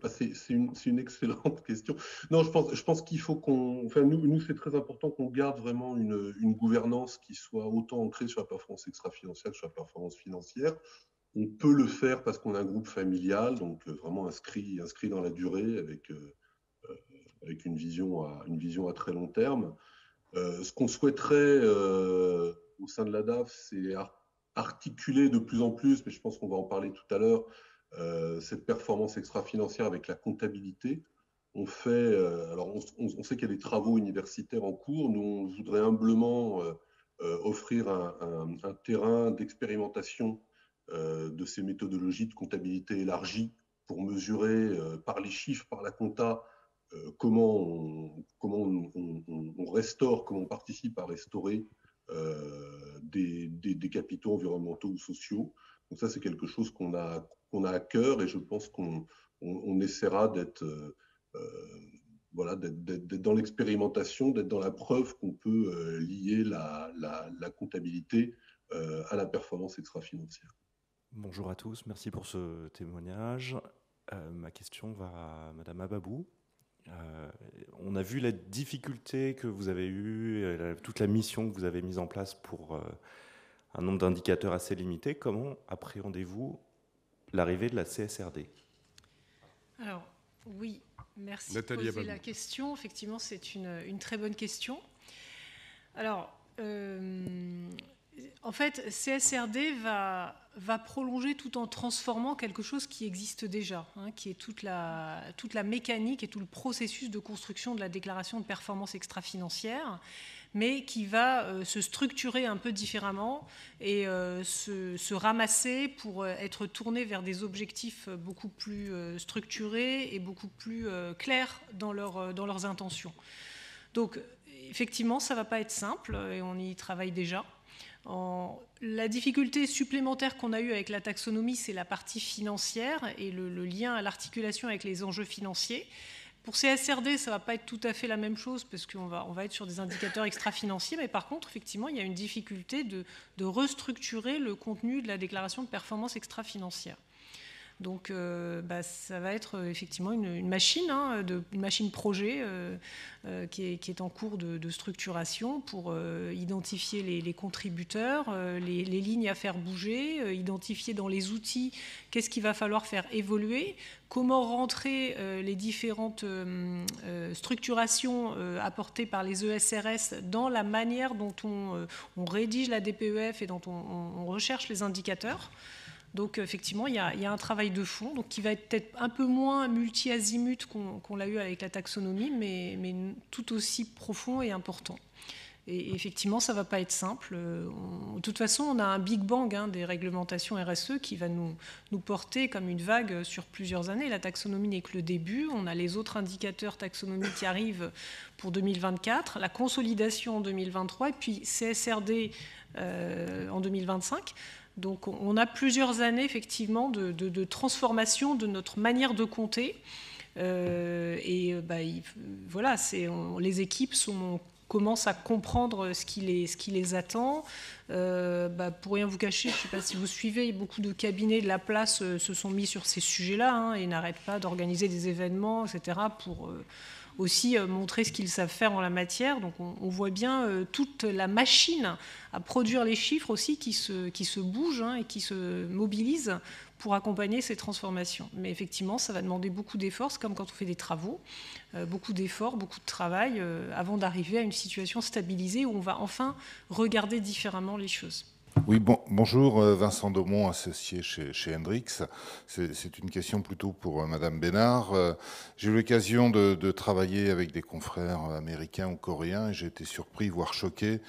Speaker 2: C'est une excellente question. Non, je pense qu'il faut nous, c'est très important qu'on garde vraiment une gouvernance qui soit autant ancrée sur la performance extra-financière que sur la performance financière. On peut le faire parce qu'on a un groupe familial, donc vraiment inscrit dans la durée avec une vision à très long terme. Ce qu'on souhaiterait au sein de la DAF, c'est articuler de plus en plus, mais je pense qu'on va en parler tout à l'heure, cette performance extra-financière avec la comptabilité. On sait qu'il y a des travaux universitaires en cours. Nous, on voudrait humblement offrir un terrain d'expérimentation de ces méthodologies de comptabilité élargie pour mesurer par les chiffres, par la compta, comment on restaure, comment on participe à restaurer des capitaux environnementaux ou sociaux. Donc ça, c'est quelque chose qu'on a à cœur et je pense qu'on essaiera d'être dans l'expérimentation, d'être dans la preuve qu'on peut lier la comptabilité à la performance extra-financière.
Speaker 6: Bonjour à tous, merci pour ce témoignage. Ma question va à Madame Ababou. On a vu la difficulté que vous avez eue, toute la mission que vous avez mise en place pour un nombre d'indicateurs assez limité. Comment appréhendez-vous l'arrivée de la CSRD?
Speaker 3: Alors, oui, merci de poser la question. Effectivement, c'est une très bonne question. Alors, En fait, CSRD va prolonger tout en transformant quelque chose qui existe déjà, qui est toute la mécanique et tout le processus de construction de la déclaration de performance extra-financière, mais qui va se structurer un peu différemment et se ramasser pour être tourné vers des objectifs beaucoup plus structurés et beaucoup plus clairs dans leurs intentions. Donc, effectivement, ça ne va pas être simple et on y travaille déjà. La difficulté supplémentaire qu'on a eue avec la taxonomie, c'est la partie financière et le lien à l'articulation avec les enjeux financiers. Pour CSRD, ça ne va pas être tout à fait la même chose parce qu'on va être sur des indicateurs extra-financiers, mais par contre, effectivement, il y a une difficulté de restructurer le contenu de la déclaration de performance extra-financière. Donc, ça va être effectivement une machine, une machine projet qui est en cours de structuration pour identifier les contributeurs, les lignes à faire bouger, identifier dans les outils qu'est-ce qu'il va falloir faire évoluer, comment rentrer les différentes structurations apportées par les ESRS dans la manière dont on rédige la DPEF et dont on recherche les indicateurs. Donc effectivement, il y a un travail de fond qui va être peut-être un peu moins multi-azimut qu'on l'a eu avec la taxonomie, mais tout aussi profond et important. Et effectivement, ça ne va pas être simple. De toute façon, on a un big bang des réglementations RSE qui va nous porter comme une vague sur plusieurs années. La taxonomie n'est que le début. On a les autres indicateurs taxonomie qui arrivent pour 2024, la consolidation en 2023 et puis CSRD en 2025. Donc on a plusieurs années effectivement de transformation de notre manière de compter. Voilà, les équipes commencent à comprendre ce qui les attend. Pour rien vous cacher, je ne sais pas si vous suivez, beaucoup de cabinets de la place se sont mis sur ces sujets-là et n'arrêtent pas d'organiser des événements, etc. pour aussi montrer ce qu'ils savent faire en la matière. Donc on voit bien toute la machine à produire les chiffres aussi qui se bouge et qui se mobilise pour accompagner ces transformations. Mais effectivement, ça va demander beaucoup d'efforts. C'est comme quand on fait des travaux, beaucoup d'efforts, beaucoup de travail avant d'arriver à une situation stabilisée où on va enfin regarder différemment les choses.
Speaker 7: Oui, bonjour, Vincent Daumont, associé chez Hendrix. C'est une question plutôt pour Madame Bénard. J'ai eu l'occasion de travailler avec des confrères américains ou coréens et j'ai été surpris, voire choqué,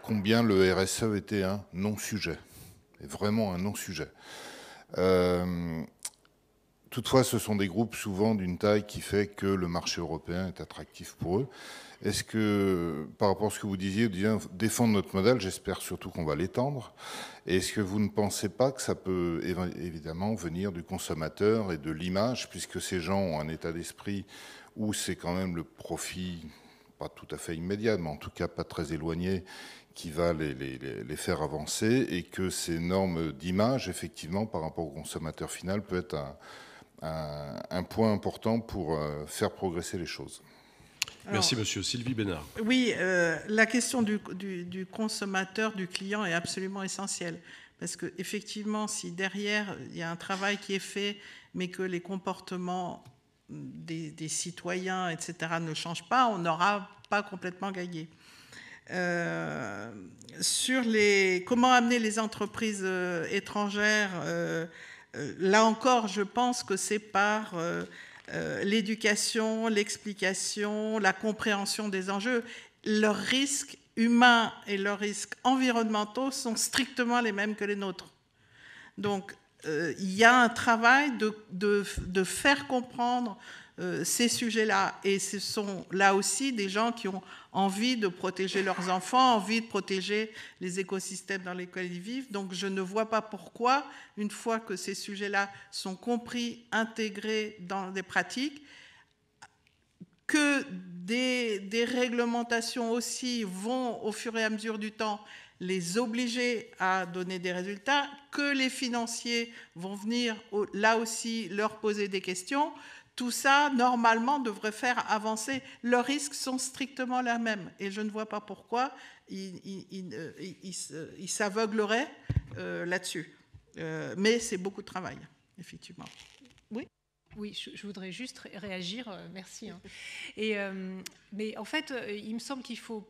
Speaker 7: combien le RSE était un non-sujet, vraiment un non-sujet. Toutefois, ce sont des groupes souvent d'une taille qui fait que le marché européen est attractif pour eux. Est-ce que, par rapport à ce que vous disiez, défendre notre modèle, j'espère surtout qu'on va l'étendre. Est-ce que vous ne pensez pas que ça peut évidemment venir du consommateur et de l'image, puisque ces gens ont un état d'esprit où c'est quand même le profit, pas tout à fait immédiat, mais en tout cas pas très éloigné, qui va les faire avancer, et que ces normes d'image, effectivement, par rapport au consommateur final, peut être un point important pour faire progresser les choses.
Speaker 1: Merci, monsieur. Sylvie Bénard.
Speaker 4: Oui, la question du consommateur, du client est absolument essentielle. Parce qu'effectivement, si derrière, il y a un travail qui est fait, mais que les comportements des citoyens, etc., ne changent pas, on n'aura pas complètement gagné. Sur comment amener les entreprises étrangères, là encore, je pense que c'est par l'éducation, l'explication, la compréhension des enjeux. Leurs risques humains et leurs risques environnementaux sont strictement les mêmes que les nôtres. Donc, il y a un travail de faire comprendre ces sujets-là. Et ce sont là aussi des gens qui ont envie de protéger leurs enfants, envie de protéger les écosystèmes dans lesquels ils vivent. Donc je ne vois pas pourquoi, une fois que ces sujets-là sont compris, intégrés dans des pratiques, que des réglementations aussi vont, au fur et à mesure du temps, les obliger à donner des résultats, que les financiers vont venir là aussi leur poser des questions. Tout ça, normalement, devrait faire avancer. Leurs risques sont strictement les mêmes. Et je ne vois pas pourquoi ils s'aveugleraient là-dessus. Mais c'est beaucoup de travail, effectivement. Oui.
Speaker 3: Oui, je voudrais juste réagir, merci. Hein. Mais en fait, il me semble qu'il faut,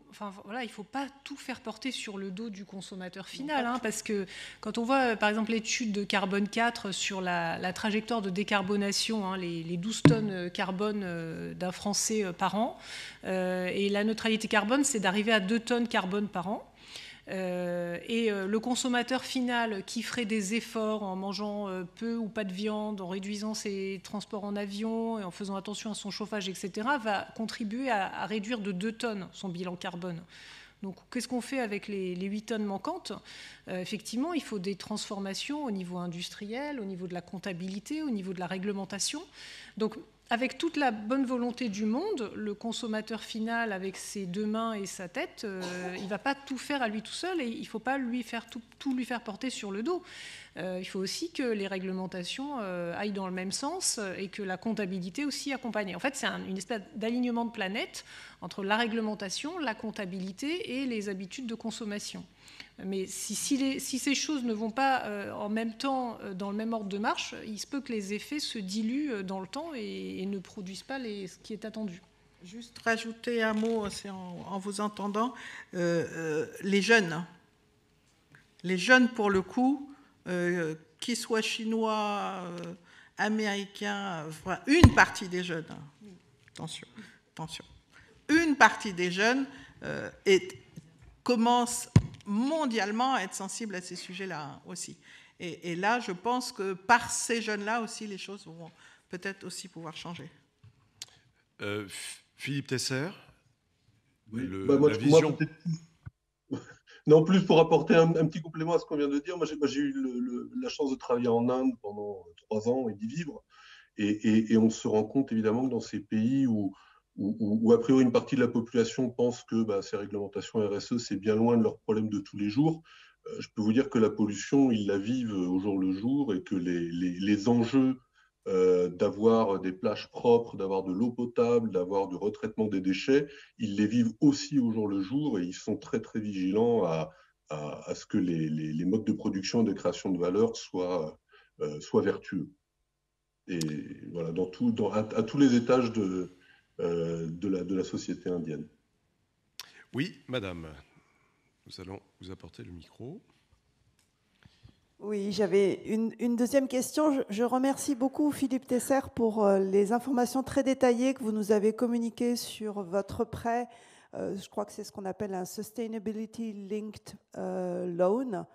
Speaker 3: il faut pas tout faire porter sur le dos du consommateur final, hein, parce que quand on voit, par exemple, l'étude de Carbone 4 sur la trajectoire de décarbonation, hein, les 12 tonnes carbone d'un Français par an, et la neutralité carbone, c'est d'arriver à 2 tonnes carbone par an. Le consommateur final qui ferait des efforts en mangeant peu ou pas de viande, en réduisant ses transports en avion et en faisant attention à son chauffage, etc., va contribuer à réduire de 2 tonnes son bilan carbone. Donc, qu'est-ce qu'on fait avec les 8 tonnes manquantes ? Effectivement, il faut des transformations au niveau industriel, au niveau de la comptabilité, au niveau de la réglementation. Donc, avec toute la bonne volonté du monde, le consommateur final, avec ses 2 mains et sa tête, il ne va pas tout faire à lui tout seul et il ne faut pas lui faire tout lui faire porter sur le dos. Il faut aussi que les réglementations aillent dans le même sens et que la comptabilité aussi accompagne. En fait, c'est une espèce d'alignement de planète entre la réglementation, la comptabilité et les habitudes de consommation. Mais si ces choses ne vont pas en même temps, dans le même ordre de marche, il se peut que les effets se diluent dans le temps et ne produisent pas ce qui est attendu.
Speaker 4: Juste rajouter un mot en vous entendant. Les jeunes pour le coup, qu'ils soient chinois, américains, une partie des jeunes, attention, une partie des jeunes commence mondialement à être sensible à ces sujets-là aussi. Et là, je pense que par ces jeunes-là aussi, les choses vont peut-être aussi pouvoir changer.
Speaker 1: Philippe Tesser,
Speaker 2: oui. La vision... Non, plus pour apporter un petit complément à ce qu'on vient de dire, moi j'ai eu la chance de travailler en Inde pendant 3 ans et d'y vivre. Et on se rend compte évidemment que dans ces pays où a priori une partie de la population pense que ces réglementations RSE, c'est bien loin de leurs problèmes de tous les jours, je peux vous dire que la pollution, ils la vivent au jour le jour et que les enjeux d'avoir des plages propres, d'avoir de l'eau potable, d'avoir du retraitement des déchets, ils les vivent aussi au jour le jour et ils sont très très vigilants à ce que les modes de production et de création de valeur soient vertueux. Et voilà, à tous les étages de la société indienne.
Speaker 1: Oui, madame, nous allons vous apporter le micro.
Speaker 8: Oui, j'avais une deuxième question. Je remercie beaucoup Philippe Tesser pour les informations très détaillées que vous nous avez communiquées sur votre prêt. Je crois que c'est ce qu'on appelle un Sustainability Linked Loan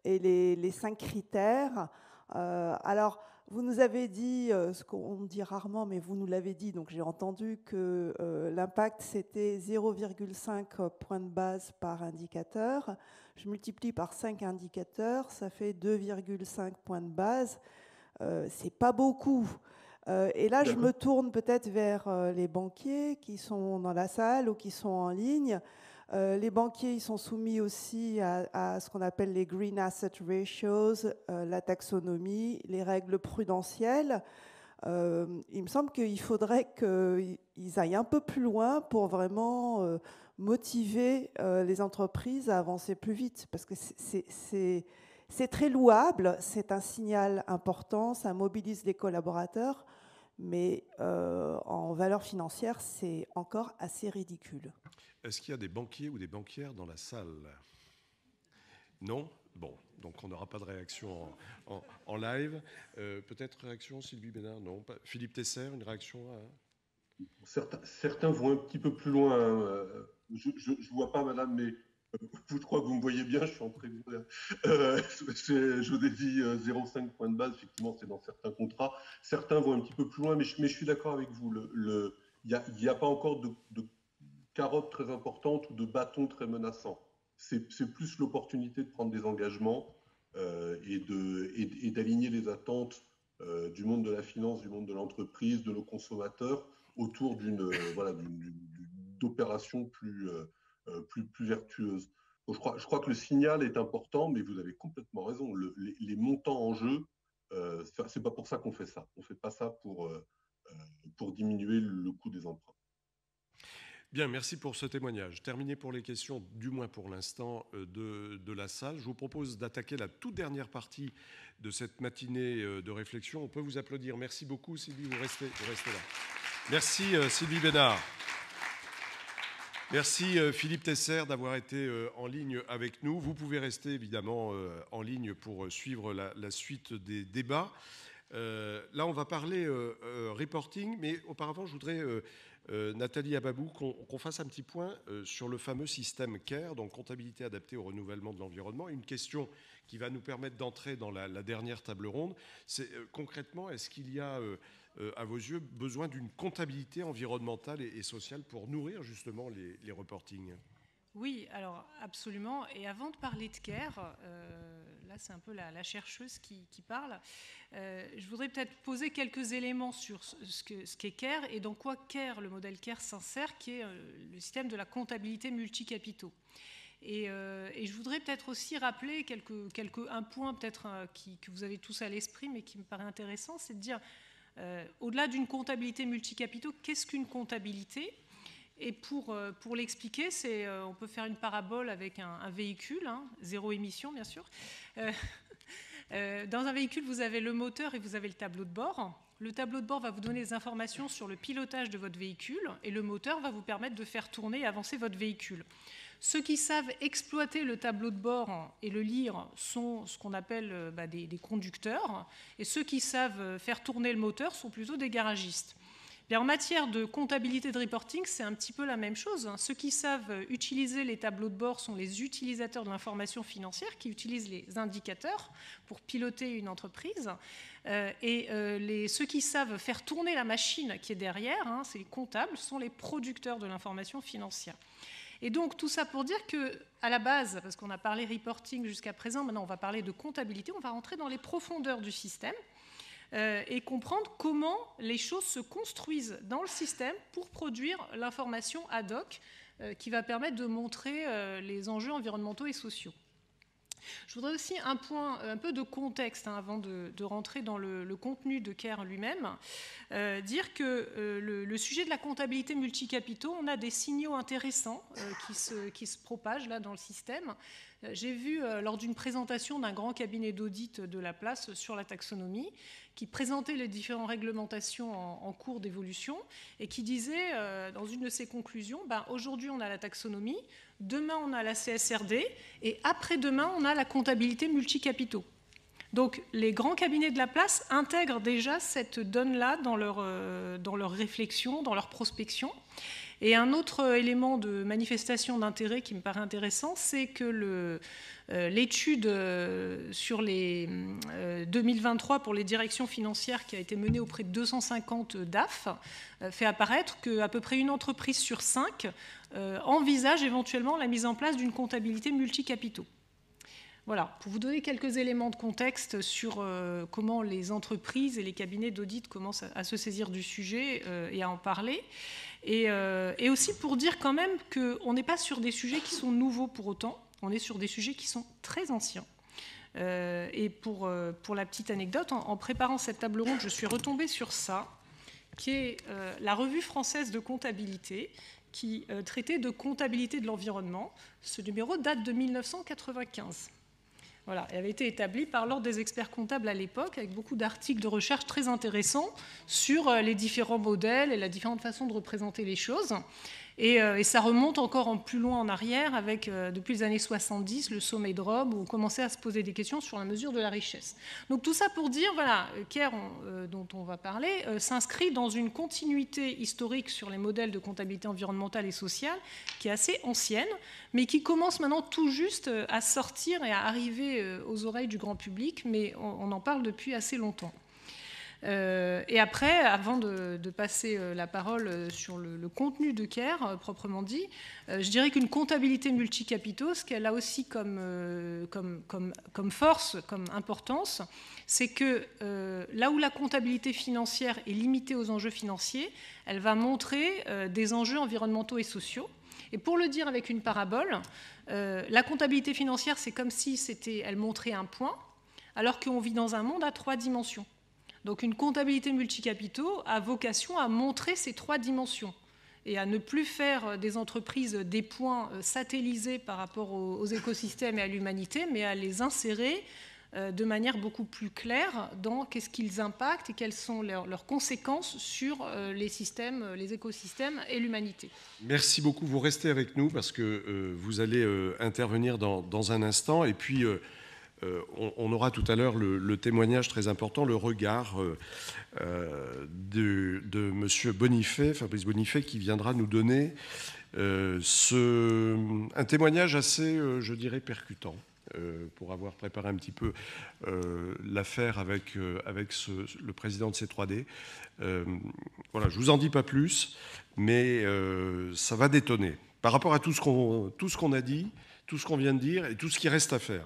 Speaker 8: et les 5 critères. Alors, vous nous avez dit, ce qu'on dit rarement, mais vous nous l'avez dit, donc j'ai entendu que l'impact, c'était 0,5 point de base par indicateur. Je multiplie par 5 indicateurs, ça fait 2,5 points de base. C'est pas beaucoup. Et là, je me tourne peut-être vers les banquiers qui sont dans la salle ou qui sont en ligne. Les banquiers, ils sont soumis aussi à ce qu'on appelle les Green Asset Ratios, la taxonomie, les règles prudentielles. Il me semble qu'il faudrait qu'ils aillent un peu plus loin pour vraiment motiver les entreprises à avancer plus vite, parce que c'est très louable, c'est un signal important, ça mobilise les collaborateurs, mais en valeur financière, c'est encore assez ridicule.
Speaker 1: Est-ce qu'il y a des banquiers ou des banquières dans la salle ? Non ? Bon, donc on n'aura pas de réaction en live. Peut-être réaction, Sylvie Bénard ? Non. Pas. Philippe Tesser, une réaction
Speaker 2: Certains vont un petit peu plus loin. Je ne vois pas, madame, mais je crois que vous me voyez bien, je suis en train de dire. Je vous ai dit 0,5 point de base, effectivement, c'est dans certains contrats. Certains vont un petit peu plus loin, mais je suis d'accord avec vous. Il n'y a pas encore de carotte très importante ou de bâton très menaçant. C'est plus l'opportunité de prendre des engagements et d'aligner les attentes du monde de la finance, du monde de l'entreprise, de nos consommateurs autour d'opérations plus vertueuses. Donc, je crois que le signal est important, mais vous avez complètement raison. Les montants en jeu, c'est pas pour ça qu'on fait ça. On fait pas ça pour diminuer le coût des emprunts.
Speaker 1: Bien, merci pour ce témoignage. Terminé pour les questions, du moins pour l'instant, de la salle. Je vous propose d'attaquer la toute dernière partie de cette matinée de réflexion. On peut vous applaudir. Merci beaucoup, Sylvie, vous restez là. Merci, Sylvie Bénard. Merci, Philippe Tesser, d'avoir été en ligne avec nous. Vous pouvez rester, évidemment, en ligne pour suivre la suite des débats. Là, on va parler reporting, mais auparavant, je voudrais... Nathalie Ababou, qu'on fasse un petit point sur le fameux système CARE, donc comptabilité adaptée au renouvellement de l'environnement. Une question qui va nous permettre d'entrer dans la dernière table ronde, c'est concrètement, est-ce qu'il y a, à vos yeux, besoin d'une comptabilité environnementale et sociale pour nourrir justement les reportings ?
Speaker 3: Oui, alors absolument. Et avant de parler de CARE, là c'est un peu la chercheuse qui parle, je voudrais peut-être poser quelques éléments sur ce qu'est CARE et dans quoi CARE, le modèle CARE s'insère, qui est le système de la comptabilité multicapitaux. Et je voudrais peut-être aussi rappeler un point peut-être que vous avez tous à l'esprit, mais qui me paraît intéressant, c'est de dire, au-delà d'une comptabilité multicapitaux, qu'est-ce qu'une comptabilité ? Et pour l'expliquer, on peut faire une parabole avec un véhicule, zéro émission bien sûr. Dans un véhicule, vous avez le moteur et vous avez le tableau de bord. Le tableau de bord va vous donner des informations sur le pilotage de votre véhicule et le moteur va vous permettre de faire tourner et avancer votre véhicule. Ceux qui savent exploiter le tableau de bord et le lire sont ce qu'on appelle des conducteurs, et ceux qui savent faire tourner le moteur sont plutôt des garagistes. Bien, en matière de comptabilité de reporting, c'est un petit peu la même chose. Ceux qui savent utiliser les tableaux de bord sont les utilisateurs de l'information financière qui utilisent les indicateurs pour piloter une entreprise. Ceux qui savent faire tourner la machine qui est derrière, c'est les comptables, sont les producteurs de l'information financière. Et donc, tout ça pour dire qu'à la base, parce qu'on a parlé reporting jusqu'à présent, maintenant on va parler de comptabilité, on va rentrer dans les profondeurs du système. Et comprendre comment les choses se construisent dans le système pour produire l'information ad hoc qui va permettre de montrer les enjeux environnementaux et sociaux. Je voudrais aussi un peu de contexte avant de rentrer dans le contenu de CARE lui-même, dire que le sujet de la comptabilité multicapitaux, on a des signaux intéressants qui se propagent là dans le système. J'ai vu lors d'une présentation d'un grand cabinet d'audit de la place sur la taxonomie qui présentait les différentes réglementations en cours d'évolution et qui disait dans une de ses conclusions, aujourd'hui on a la taxonomie, demain on a la CSRD et après-demain on a la comptabilité multicapitaux. Donc les grands cabinets de la place intègrent déjà cette donne-là dans leur réflexion, dans leur prospection. Et un autre élément de manifestation d'intérêt qui me paraît intéressant, c'est que l'étude sur les 2023 pour les directions financières qui a été menée auprès de 250 DAF fait apparaître qu'à peu près une entreprise sur 5 envisage éventuellement la mise en place d'une comptabilité multicapitaux. Voilà, pour vous donner quelques éléments de contexte sur comment les entreprises et les cabinets d'audit commencent à se saisir du sujet et à en parler. Et aussi pour dire quand même qu'on n'est pas sur des sujets qui sont nouveaux pour autant, on est sur des sujets qui sont très anciens. Et pour la petite anecdote, en préparant cette table ronde, je suis retombée sur ça, qui est la revue française de comptabilité, qui traitait de comptabilité de l'environnement. Ce numéro date de 1995. Voilà, elle avait été établie par l'Ordre des experts comptables à l'époque, avec beaucoup d'articles de recherche très intéressants sur les différents modèles et la différente façon de représenter les choses. Et ça remonte encore plus loin en arrière, avec depuis les années 70, le sommet de Rome, où on commençait à se poser des questions sur la mesure de la richesse. Donc tout ça pour dire, voilà, CARE, dont on va parler, s'inscrit dans une continuité historique sur les modèles de comptabilité environnementale et sociale, qui est assez ancienne, mais qui commence maintenant tout juste à sortir et à arriver aux oreilles du grand public, mais on en parle depuis assez longtemps. Et après, avant de passer la parole sur le contenu de CARE, proprement dit, je dirais qu'une comptabilité multicapitaux, ce qu'elle a aussi comme force, comme importance, c'est que là où la comptabilité financière est limitée aux enjeux financiers, elle va montrer des enjeux environnementaux et sociaux. Et pour le dire avec une parabole, la comptabilité financière, c'est comme si elle montrait un point, alors qu'on vit dans un monde à 3 dimensions. Donc une comptabilité multicapitaux a vocation à montrer ces 3 dimensions. et à ne plus faire des entreprises des points satellisés par rapport aux écosystèmes et à l'humanité, mais à les insérer de manière beaucoup plus claire dans qu'est-ce qu'ils impactent et quelles sont leurs conséquences sur les systèmes, les écosystèmes et l'humanité.
Speaker 1: Merci beaucoup. Vous restez avec nous parce que vous allez intervenir dans un instant. Et puis, on aura tout à l'heure le témoignage très important, le regard de M. Bonifay, Fabrice Bonifay, qui viendra nous donner un témoignage assez, je dirais, percutant. Pour avoir préparé un petit peu l'affaire avec le président de C3D. Voilà, je ne vous en dis pas plus, mais ça va détonner par rapport à tout ce qu'on a dit, tout ce qu'on vient de dire et tout ce qui reste à faire.